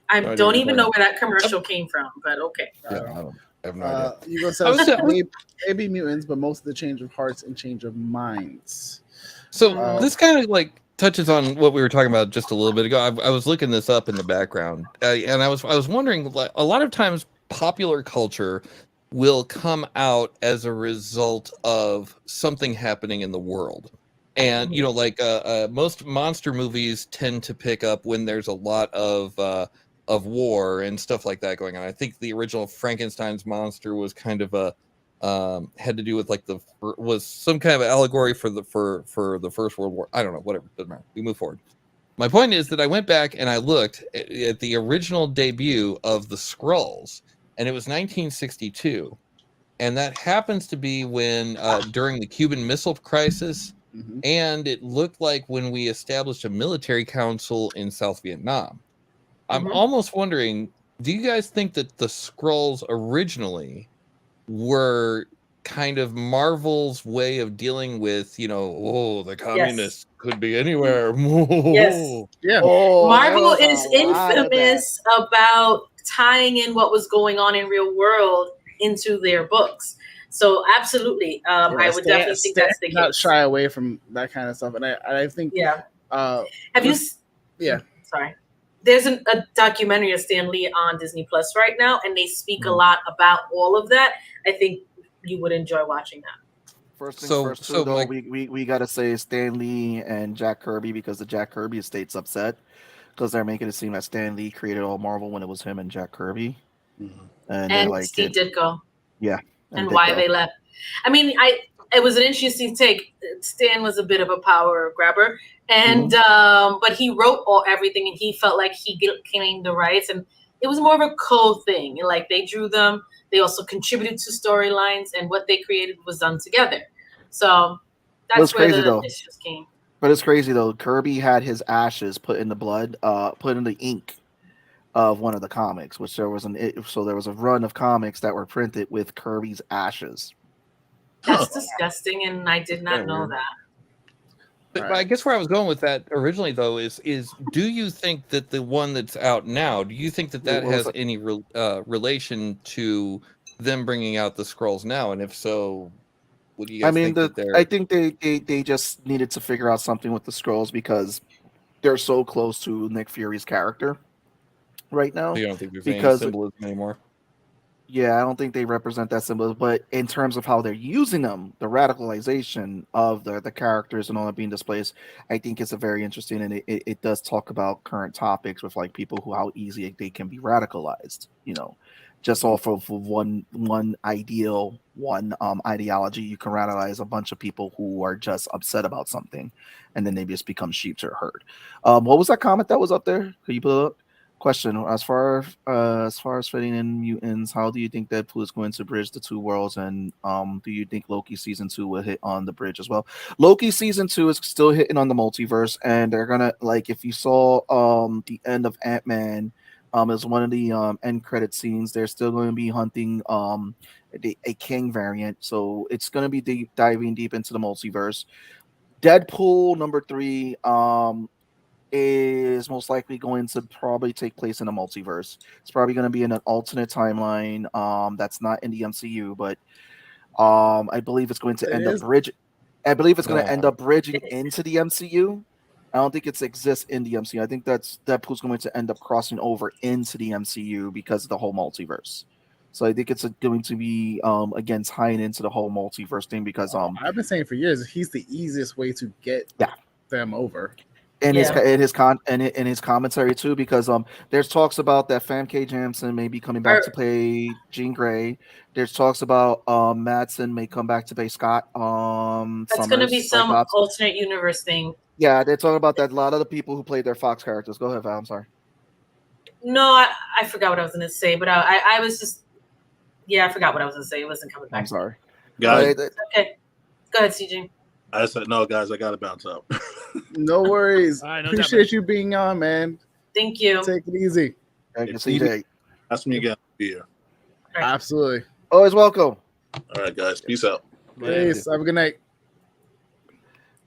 I don't even know where that commercial came from, but okay. Yeah, I have no idea. You go say maybe mutants, but most of the change of hearts and change of minds. So this kind of like touches on what we were talking about just a little bit ago. I was looking this up in the background, and I was wondering, like, a lot of times popular culture will come out as a result of something happening in the world. And you know, like most monster movies tend to pick up when there's a lot of war and stuff like that going on. I think the original Frankenstein's monster was kind of a had to do with like was some kind of allegory for the First World War. I don't know, whatever, doesn't matter. We move forward. My point is that I went back and I looked at the original debut of the Skrulls, and it was 1962, and that happens to be when during the Cuban Missile Crisis, and it looked like when we established a military council in South Vietnam. I'm almost wondering, do you guys think that the Skrulls originally were kind of Marvel's way of dealing with, you know, the communists could be anywhere. Yes. Yeah. Marvel is infamous about tying in what was going on in real world into their books. So absolutely, I would definitely think that's the case. Not shy away from that kind of stuff, and I think have you? Yeah. Sorry. There's a documentary of Stan Lee on Disney Plus right now, and they speak a lot about all of that. I think you would enjoy watching that. First things first, though, we gotta say Stan Lee and Jack Kirby, because the Jack Kirby estate's upset because they're making it seem that Stan Lee created all Marvel when it was him and Jack Kirby, and like Steve Ditko. Yeah, and why they left. I mean, it was an interesting take. Stan was a bit of a power grabber, and but he wrote everything, and he felt like he claimed the rights, and it was more of a co-thing. Like they drew them, they also contributed to storylines, and what they created was done together. So that's where the issues came. But it's crazy though. Kirby had his ashes put in the blood, put in the ink of one of the comics, which there was there was a run of comics that were printed with Kirby's ashes. That's disgusting, and I did not know that. But I guess where I was going with that originally, though, is do you think that the one that's out now, do you think that has any relation to them bringing out the Skrulls now? And if so, what do you guys think? I think they just needed to figure out something with the Skrulls because they're so close to Nick Fury's character right now. You don't think there's any symbolism anymore? Yeah, I don't think they represent that symbol, but in terms of how they're using them, the radicalization of the characters and all that being displaced, I think it's a very interesting, and it does talk about current topics with like people how easy they can be radicalized, you know, just off of one ideal, one ideology. You can radicalize a bunch of people who are just upset about something, and then they just become sheep to a herd. What was that comment that was up there? Could you put it up? Question: as far as fitting in mutants, how do you think Deadpool is going to bridge the two worlds, and do you think Loki season 2 will hit on the bridge as well? Loki season 2 is still hitting on the multiverse, and they're gonna, like, if you saw the end of Ant-Man, as one of the end credit scenes, they're still going to be hunting a King variant, so it's going to be diving deep into the multiverse. Deadpool number 3 is most likely going to probably take place in a multiverse. It's probably going to be in an alternate timeline that's not in the MCU, but I believe it's going to end up bridging. I believe it's going to end up bridging into the MCU. I don't think it exists in the MCU. I think Deadpool's going to end up crossing over into the MCU because of the whole multiverse. So I think it's going to be again tying into the whole multiverse thing because I've been saying for years he's the easiest way to get them over. And his commentary too, because there's talks about that Famke Janssen may be coming back to play Jean Grey. There's talks about Madsen may come back to play Scott. That's going to be some alternate universe thing. Yeah, they're talking about that. A lot of the people who played their Fox characters. Go ahead, Val. I'm sorry. No, I forgot what I was going to say, but I was just, I forgot what I was going to say. It wasn't coming back. I'm sorry. Guys, Okay. Go ahead, CJ. I said no, guys. I gotta bounce out. No worries. All right, no Appreciate you being on, man. Thank you. Take it easy. Thank you, CJ. Ask me again. Be here. Right. Absolutely. Always welcome. All right, guys. Peace out. Peace. Have a good night.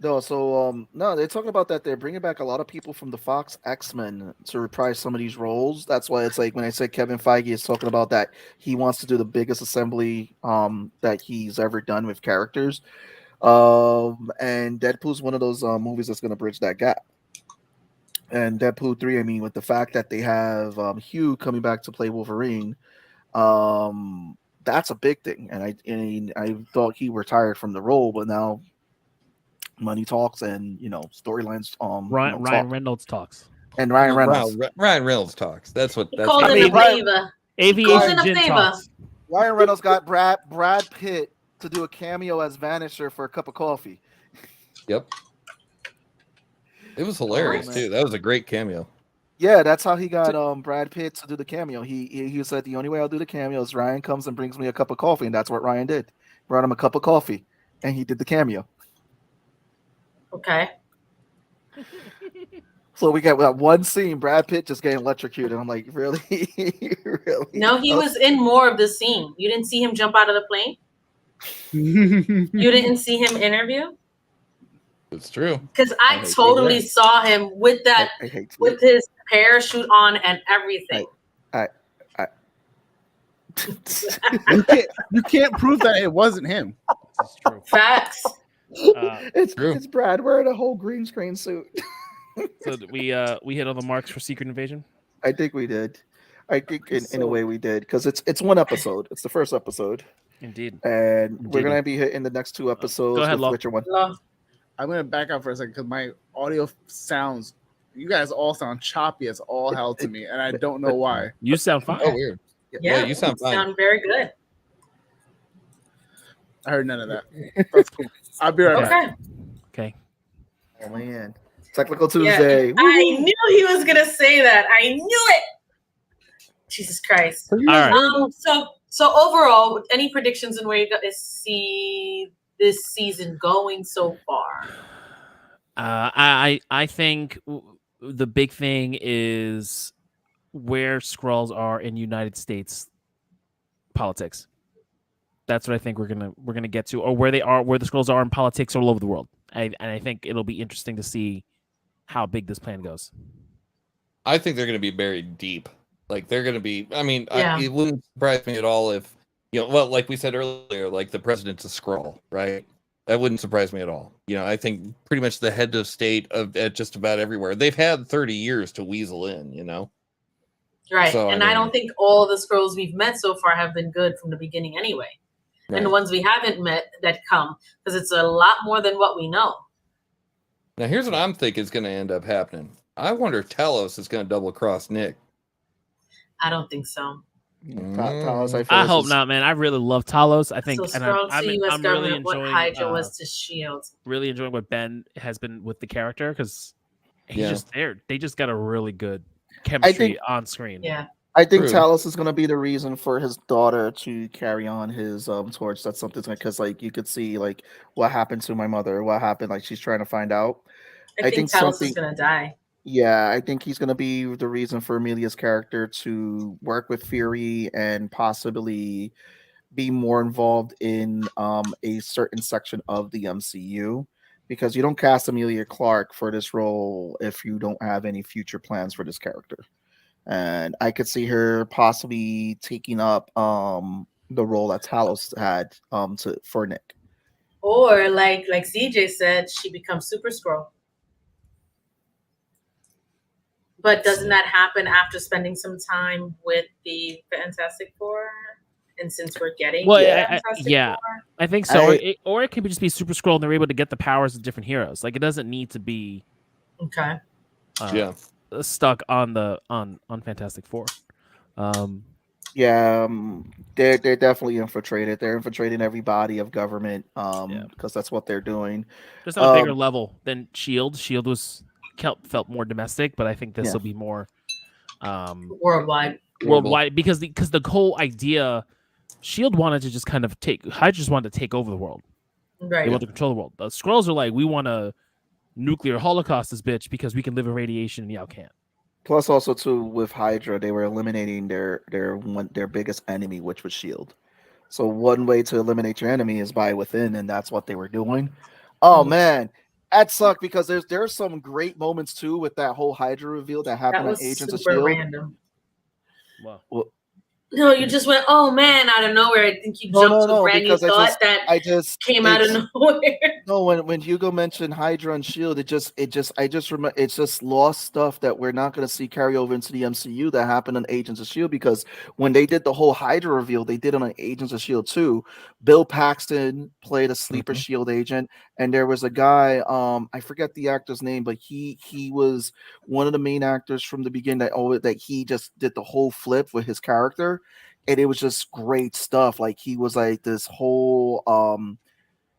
No, so no, they're talking about that they're bringing back a lot of people from the Fox X-Men to reprise some of these roles. That's why it's like when I said Kevin Feige is talking about that he wants to do the biggest assembly that he's ever done with characters. And Deadpool's one of those movies that's going to bridge that gap. And Deadpool 3, I mean, with the fact that they have Hugh coming back to play Wolverine, that's a big thing. And I thought he retired from the role, but now money talks and storylines. Ryan Reynolds talks. And Ryan Reynolds. Ryan Reynolds talks. That's what. That's Called what in a Ryan- favor. Aviation a Gin favor. talks. Ryan Reynolds got Brad Pitt to do a cameo as Vanisher for a cup of coffee. Yep. It was hilarious man. too. That was a great cameo. Yeah, that's how he got Brad Pitt to do the cameo. He said the only way I'll do the cameo is Ryan comes and brings me a cup of coffee, and that's what Ryan did. Brought him a cup of coffee, and he did the cameo. Okay. So we got that one scene, Brad Pitt just getting electrocuted. I'm like, really? Really? No, he was in more of the scene. You didn't see him jump out of the plane? You didn't see him interview? It's true. Because I totally saw him with that, I hate with his parachute on and everything. You can't prove that it wasn't him. It's true. Facts. It's Brad wearing a whole green screen suit. So we hit all the marks for Secret Invasion. I think we did. I think in a way we did because it's one episode. It's the first episode, Indeed. and we're gonna be hitting the next two episodes. Go ahead, with Lo. Witcher 1. Love. I'm gonna back up for a second because my audio sounds. You guys all sound choppy as all hell to me, and I don't know why. You sound fine. Oh, weird. Yeah, you sound fine. Sound very good. I heard none of that. That's cool. I'll be right back. Okay. Okay. Oh man, Technical Tuesday. Yeah. I knew he was gonna say that. I knew it. Jesus Christ. All right. So overall, any predictions on where you guys see this season going so far? I think the big thing is where Skrulls are in United States politics. That's what I think we're gonna get to, or where they are, where the Skrulls are in politics all over the world. And I think it'll be interesting to see how big this plan goes. I think they're going to be buried deep. Like they're going to be. I mean, Yeah. it wouldn't surprise me at all if well, like we said earlier, like the president's a Skrull, right? That wouldn't surprise me at all. I think pretty much the head of state at just about everywhere. They've had 30 years to weasel in. Right. So, and I don't think all the Skrulls we've met so far have been good from the beginning anyway. Right. And the ones we haven't met that come, because it's a lot more than what we know. Now, here's what I'm thinking is going to end up happening. I wonder if Talos is going to double cross Nick. I don't think so. Talos, I feel I this hope is- not, man. I really love Talos. I think, So and strong to I'm U.S. really government what enjoying Hydra was to S.H.I.E.L.D. really enjoying what Ben has been with the character because he's Yeah. just there. They just got a really good chemistry think- on screen. Yeah. I think True. Talos is going to be the reason for his daughter to carry on his torch. That's something because you could see what happened to my mother, what happened. She's trying to find out. I think Talos is going to die. Yeah, I think he's going to be the reason for Amelia's character to work with Fury and possibly be more involved in a certain section of the MCU. Because you don't cast Emilia Clarke for this role if you don't have any future plans for this character. And I could see her possibly taking up the role that Talos had for Nick. Or like CJ said, she becomes Super Skrull. But doesn't that happen after spending some time with the Fantastic Four? And since we're getting Fantastic Four? I think so. Or it could just be Super Skrull and they're able to get the powers of different heroes. It doesn't need to be Okay. Yeah. stuck on Fantastic Four. Yeah, they're definitely infiltrated. They're infiltrating every body of government, Yeah. because that's what they're doing. Just on a bigger Um, level than Shield. Shield was felt more domestic, but I think this Yeah. will be more Worldwide. worldwide because the whole idea, Shield wanted to just kind of Hydra just wanted to take over the world. They Right. want to control the world. The Skrulls are like, we want to nuclear holocaust this bitch because we can live in radiation and y'all can't. Plus, also too with Hydra, they were eliminating their biggest enemy, which was Shield. So one way to eliminate your enemy is by within, and that's what they were doing. Oh Mhm. man, that sucked because there's some great moments too with that whole Hydra reveal that That happened on was Agents of super Shield. random. Well, No, you just went, oh man, out of nowhere. I think you jumped to a brand new thought that came out of nowhere. No, when Hugo mentioned Hydra and Shield, I just remember it's just lost stuff that we're not going to see carry over into the MCU that happened on Agents of Shield, because when they did the whole Hydra reveal, they did it on Agents of Shield too. Bill Paxton played a sleeper Shield agent, and there was a guy, I forget the actor's name, but he was one of the main actors from the beginning that he just did the whole flip with his character, and it was just great stuff. Like he was like this whole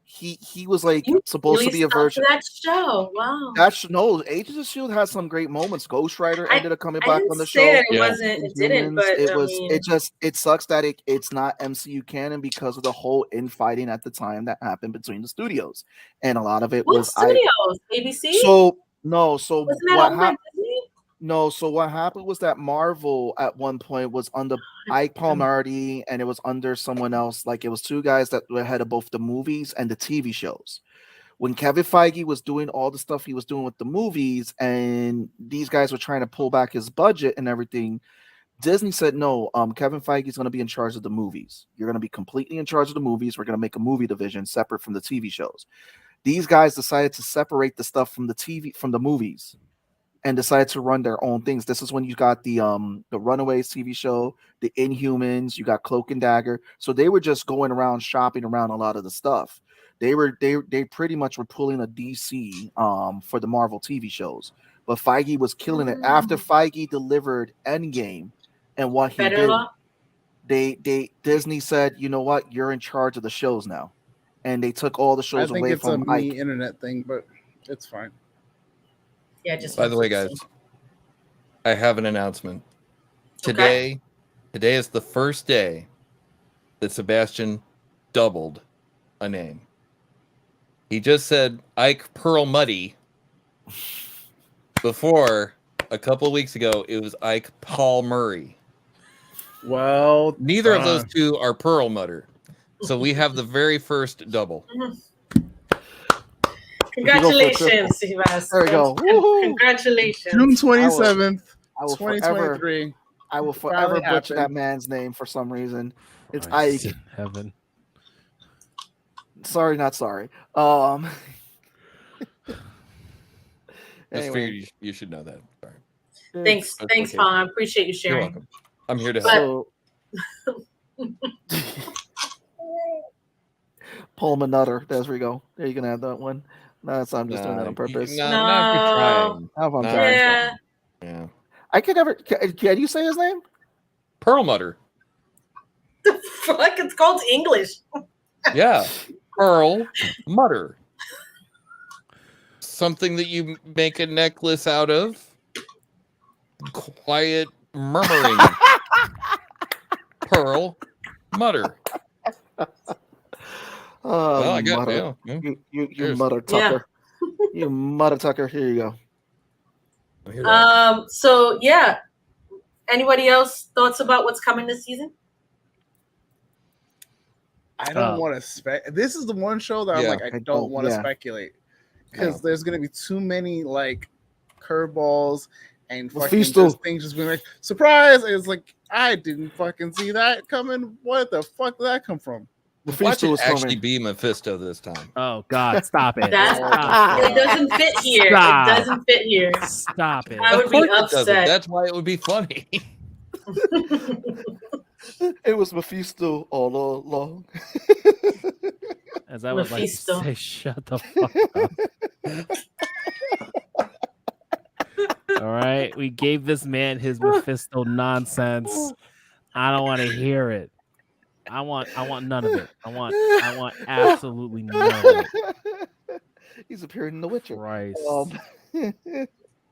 he was like You supposed really to be a stuck version. to that show. Wow. That's no Agents of Shield has some great moments. Ghost Rider ended up coming back on the show. It wasn't. It didn't. But it I was. mean, It sucks that it's not MCU canon because of the whole infighting at the time that happened between the studios, and a lot of it what was studios? ABC. So no. So wasn't that what owned by happened? Disney? No, so what happened was that Marvel at one point was under Ike Palmardi, and it was under someone else. Like it was two guys that were head of both the movies and the TV shows. When Kevin Feige was doing all the stuff he was doing with the movies, and these guys were trying to pull back his budget and everything, Disney said, no, Kevin Feige is going to be in charge of the movies. You're going to be completely in charge of the movies. We're going to make a movie division separate from the TV shows. These guys decided to separate the stuff from the movies, and decided to run their own things. This is when you got the Runaways TV show, the Inhumans, you got Cloak and Dagger. So they were just going around shopping around a lot of the stuff. They pretty much were pulling a DC for the Marvel TV shows. But Feige was killing it. After Feige delivered Endgame and what he did, Disney said, you know what, you're in charge of the shows now. And they took all the shows away it's from a me internet thing, but it's fine. Yeah, just by the way, guys, I have an announcement. Today is the first day that Sebastian doubled a name. He just said Ike Perlmutter. Before, a couple of weeks ago, it was Ike Paul Murray. Well, neither of those two are Perlmutter. So we have the very first double. Congratulations, Sebastian. There we go. Congratulations. June 27th, I will 2023. I will forever butcher that man's name for some reason. It's Ike. Heaven. Sorry, not sorry. Anyway, you should know that. Sorry. Thanks, Pong. I appreciate you sharing. You're welcome. I'm here to help. Palma Nutter. There we go. There you can add that one. No, I'm just doing that on purpose. No. Yeah. I could never. Can you say his name? Perlmutter. The fuck? It's called English. Yeah. Perlmutter. Something that you make a necklace out of. Quiet murmuring. Perlmutter. Oh, well, I got you mother tucker. You mother tucker. Here you go. So yeah. Anybody else thoughts about what's coming this season? I don't want to This is the one show that I'm like, I don't want to speculate because there's gonna be too many like curveballs and fucking just things just being like surprise. It's like I didn't fucking see that coming. What the fuck did that come from? Watch it actually be Mephisto this time. Oh God, stop it! It doesn't fit here. Stop. It doesn't fit here. Stop it! I would be upset. That's why it would be funny. It was Mephisto all along. As I would like to say, shut the fuck up. All right, we gave this man his Mephisto nonsense. I don't want to hear it. I want none of it. I want absolutely none of it. He's appearing in The Witcher. Christ.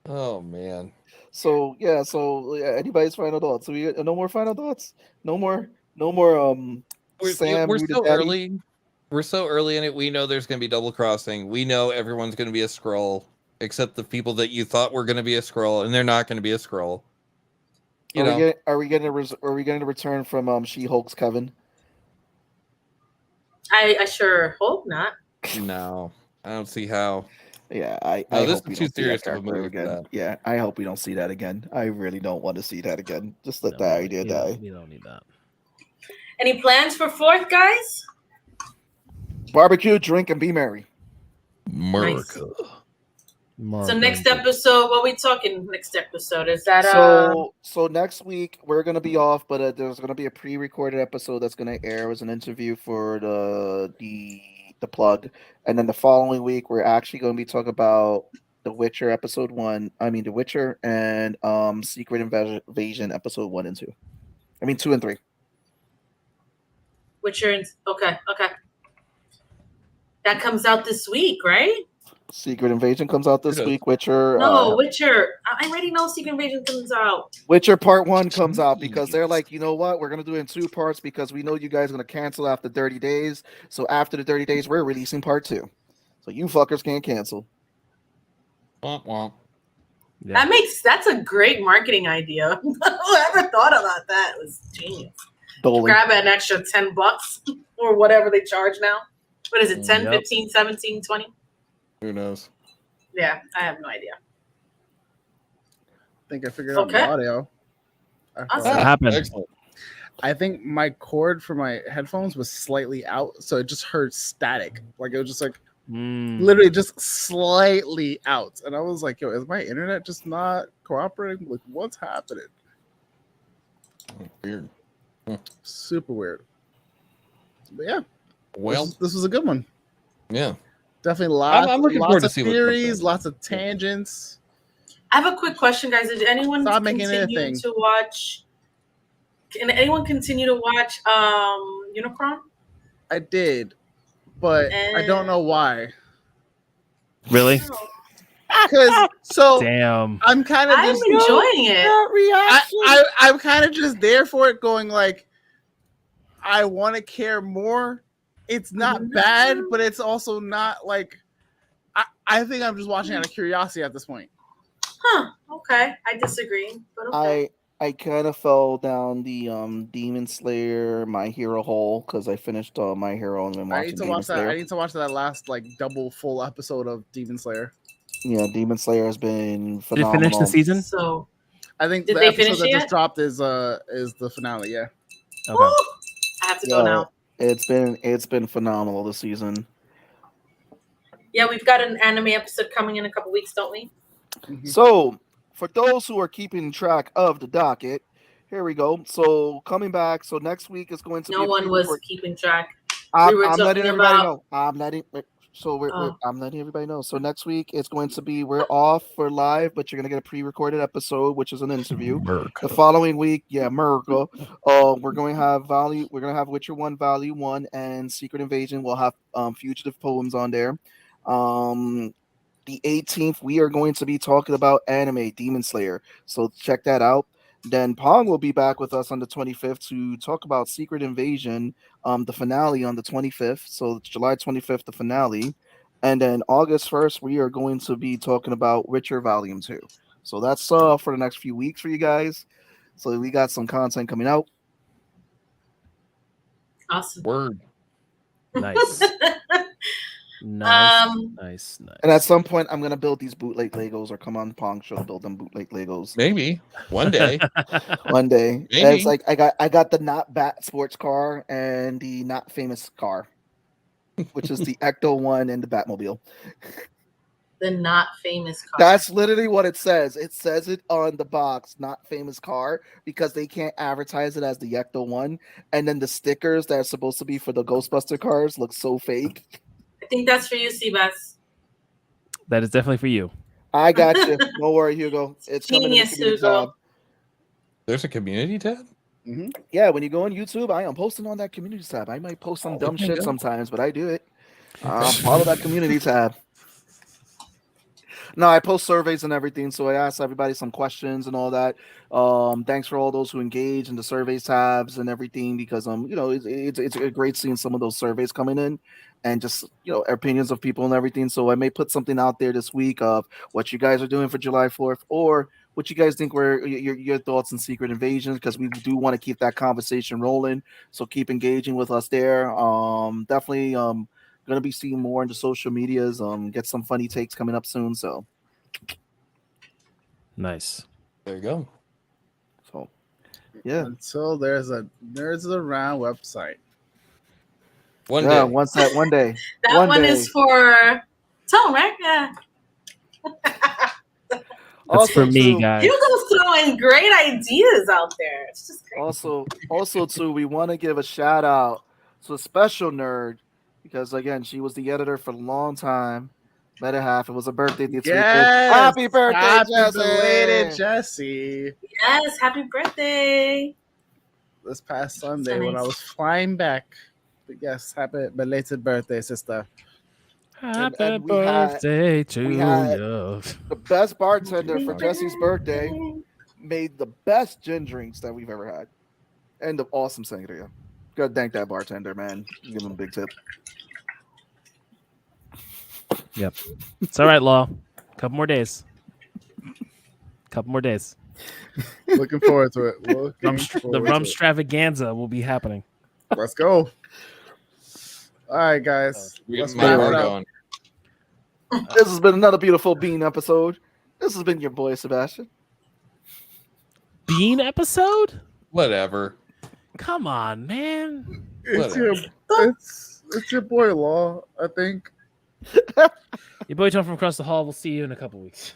Oh man. So yeah, anybody's final thoughts? So no more final thoughts. No more. Sam, We're you the so daddy? early. We're so early in it. We know there's going to be double crossing. We know everyone's going to be a scroll, except the people that you thought were going to be a scroll, and they're not going to be a scroll. Are we getting a return from She-Hulk's Kevin? I sure hope not. No, I don't see how. Yeah, I This hope we is too don't see serious that of a character movie for again. that. Yeah, I hope we don't see that again. I really don't want to see that again. Just let No, that idea die. We don't need that. Any plans for 4th, guys? Barbecue, drink, and be merry. Nice. Mark, So next episode, what are we talking next episode? Is that So next week we're gonna be off, but there's gonna be a pre-recorded episode that's gonna air as an interview for the plug, and then the following week we're actually gonna be talking about The Witcher episode 1. I mean The Witcher and Secret Invasion episode 1 and 2. I mean 2 and 3. Witcher? Okay. That comes out this week, right? Secret Invasion comes out this week. Witcher. No, Witcher. I already know Secret Invasion comes out. Witcher Part 1 comes out because they're like, you know what? We're going to do it in 2 parts because we know you guys are going to cancel after 30 days. So after the 30 days, we're releasing Part 2. So you fuckers can't cancel. Womp womp. Yeah. That's a great marketing idea. Whoever thought about that was genius. Doling. Grab an extra $10 or whatever they charge now. What is it? 10, Yep. 15, 17, 20? Who knows? Yeah, I have no idea. I think I figured out the Okay. audio. Awesome. What happened? Excellent. I think my cord for my headphones was slightly out, so it just heard static. Like it was just like literally just slightly out. And I was like, yo, is my internet just not cooperating? Like, what's happening? Weird. Super weird. But yeah, Well, this was a good one. yeah. Definitely lots, I'm looking forward lots to of see what comes theories, out. lots of tangents. I have a quick question, guys. Did anyone Stop making continue anything. to watch? Can anyone continue to watch Unicron? I did, but I don't know why. Really? Because Damn. I'm kind of I'm just enjoying it. I'm kind of just there for it, going like, I want to care more. It's not bad, but it's also not like I think I'm just watching out of curiosity at this point. Huh. Okay. I disagree. But okay. I kind of fell down the Demon Slayer My Hero hole because I finished My Hero and then I watching need to Demon watch that. Slayer. I need to watch that last like double full episode of Demon Slayer. Yeah, Demon Slayer has been Did phenomenal. it finish the season? So I think Did the they episode finish that it just yet? dropped is the finale. Yeah. Okay. woo, I have to go now. It's been phenomenal this season. Yeah, we've got an anime episode coming in a couple weeks, don't we? Mhm. So, for those who are keeping track of the docket, here we go. So, coming back. So, next week is going to be. No a one was pre-record- keeping track. I'm were letting talking everybody about- know. I'm letting everybody know. So next week it's going to be we're off for live, but you're gonna get a pre-recorded episode, which is an interview. The following week, America. We're going to have We're gonna have Witcher 1 Value 1 and Secret Invasion. We'll have fugitive poems on there. The 18th, we are going to be talking about anime Demon Slayer. So check that out. Then Pong will be back with us on the 25th to talk about Secret Invasion, the finale on the 25th. So it's July 25th, the finale. And then August 1st, we are going to be talking about Witcher Volume 2. So that's for the next few weeks for you guys. So we got some content coming out. Awesome. Word. Nice. Nice. And at some point, I'm going to build these bootleg Legos or come on Pong Show to build them bootleg Legos. Maybe one day. One day. Maybe. And it's like I got the not Bat sports car and the not famous car, which is the Ecto 1 and the Batmobile. The not famous car. That's literally what it says. It says it on the box, not famous car, because they can't advertise it as the Ecto 1. And then the stickers that are supposed to be for the Ghostbuster cars look so fake. I think that's for you, Seabass. That is definitely for you. I got you. Don't worry, Hugo. It's coming in the Genius, community Hugo. tab. There's a community tab? Yeah, when you go on YouTube, I am posting on that community tab. I might post some dumb shit sometimes, but I do it. Follow that community tab. No, I post surveys and everything, so I ask everybody some questions and all that. Thanks for all those who engage in the surveys tabs and everything, because it's great seeing some of those surveys coming in, and just opinions of people and everything. So I may put something out there this week of what you guys are doing for July 4th, or what you guys think were your thoughts on Secret Invasion, because we do want to keep that conversation rolling. So keep engaging with us there. Definitely gonna be seeing more into social medias. Get some funny takes coming up soon. So Nice. There you go. So yeah. Until there's a Nerds Around website. One Yeah, day. one day. That one is for Tone, right? Yeah. That's for me, too, guys. You go throwing great ideas out there. It's just great. Also too, we want to give a shout out to a special nerd, because again, she was the editor for a long time. Better half. It was a birthday this weekend. Happy birthday, Jesse! Belated Jesse. Yes, happy birthday. This past Sunday when I was flying back. But yes, happy belated birthday, sister. Happy and birthday to we had you. The best bartender for Jesse's birthday made the best gin drinks that we've ever had, and the awesome sangria. Gotta thank that bartender, man. Give him a big tip. Yep. It's all right, Law. Couple more days. Looking forward to it. The rum extravaganza will be happening. Let's go. All right, guys. Let's My wrap bar it up. going. This has been another beautiful Bean episode. This has been your boy Sebastian. Bean episode? Whatever. Come on, man. It's your boy Law, I think. Your boy Tom from across the hall. We'll see you in a couple weeks.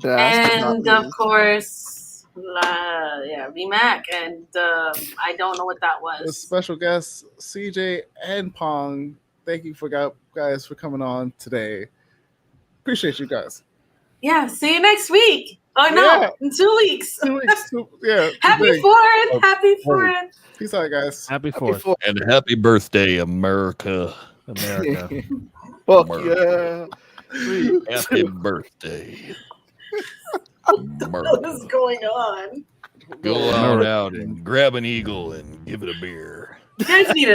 And of course, Vmac, and I don't know what that With was. special guests CJ and Pong. Thank you guys for coming on today. Appreciate you guys. Yeah, see you next week. Oh no, Yeah. in 2 weeks. 2 weeks. Yeah. Happy big. 4th. Happy 4th. Peace out, guys. Happy 4th, And happy birthday, America. America. Fuck America. yeah. Sweet. Happy birthday. What is going on? Go on out and grab an eagle and give it a beer. You guys need to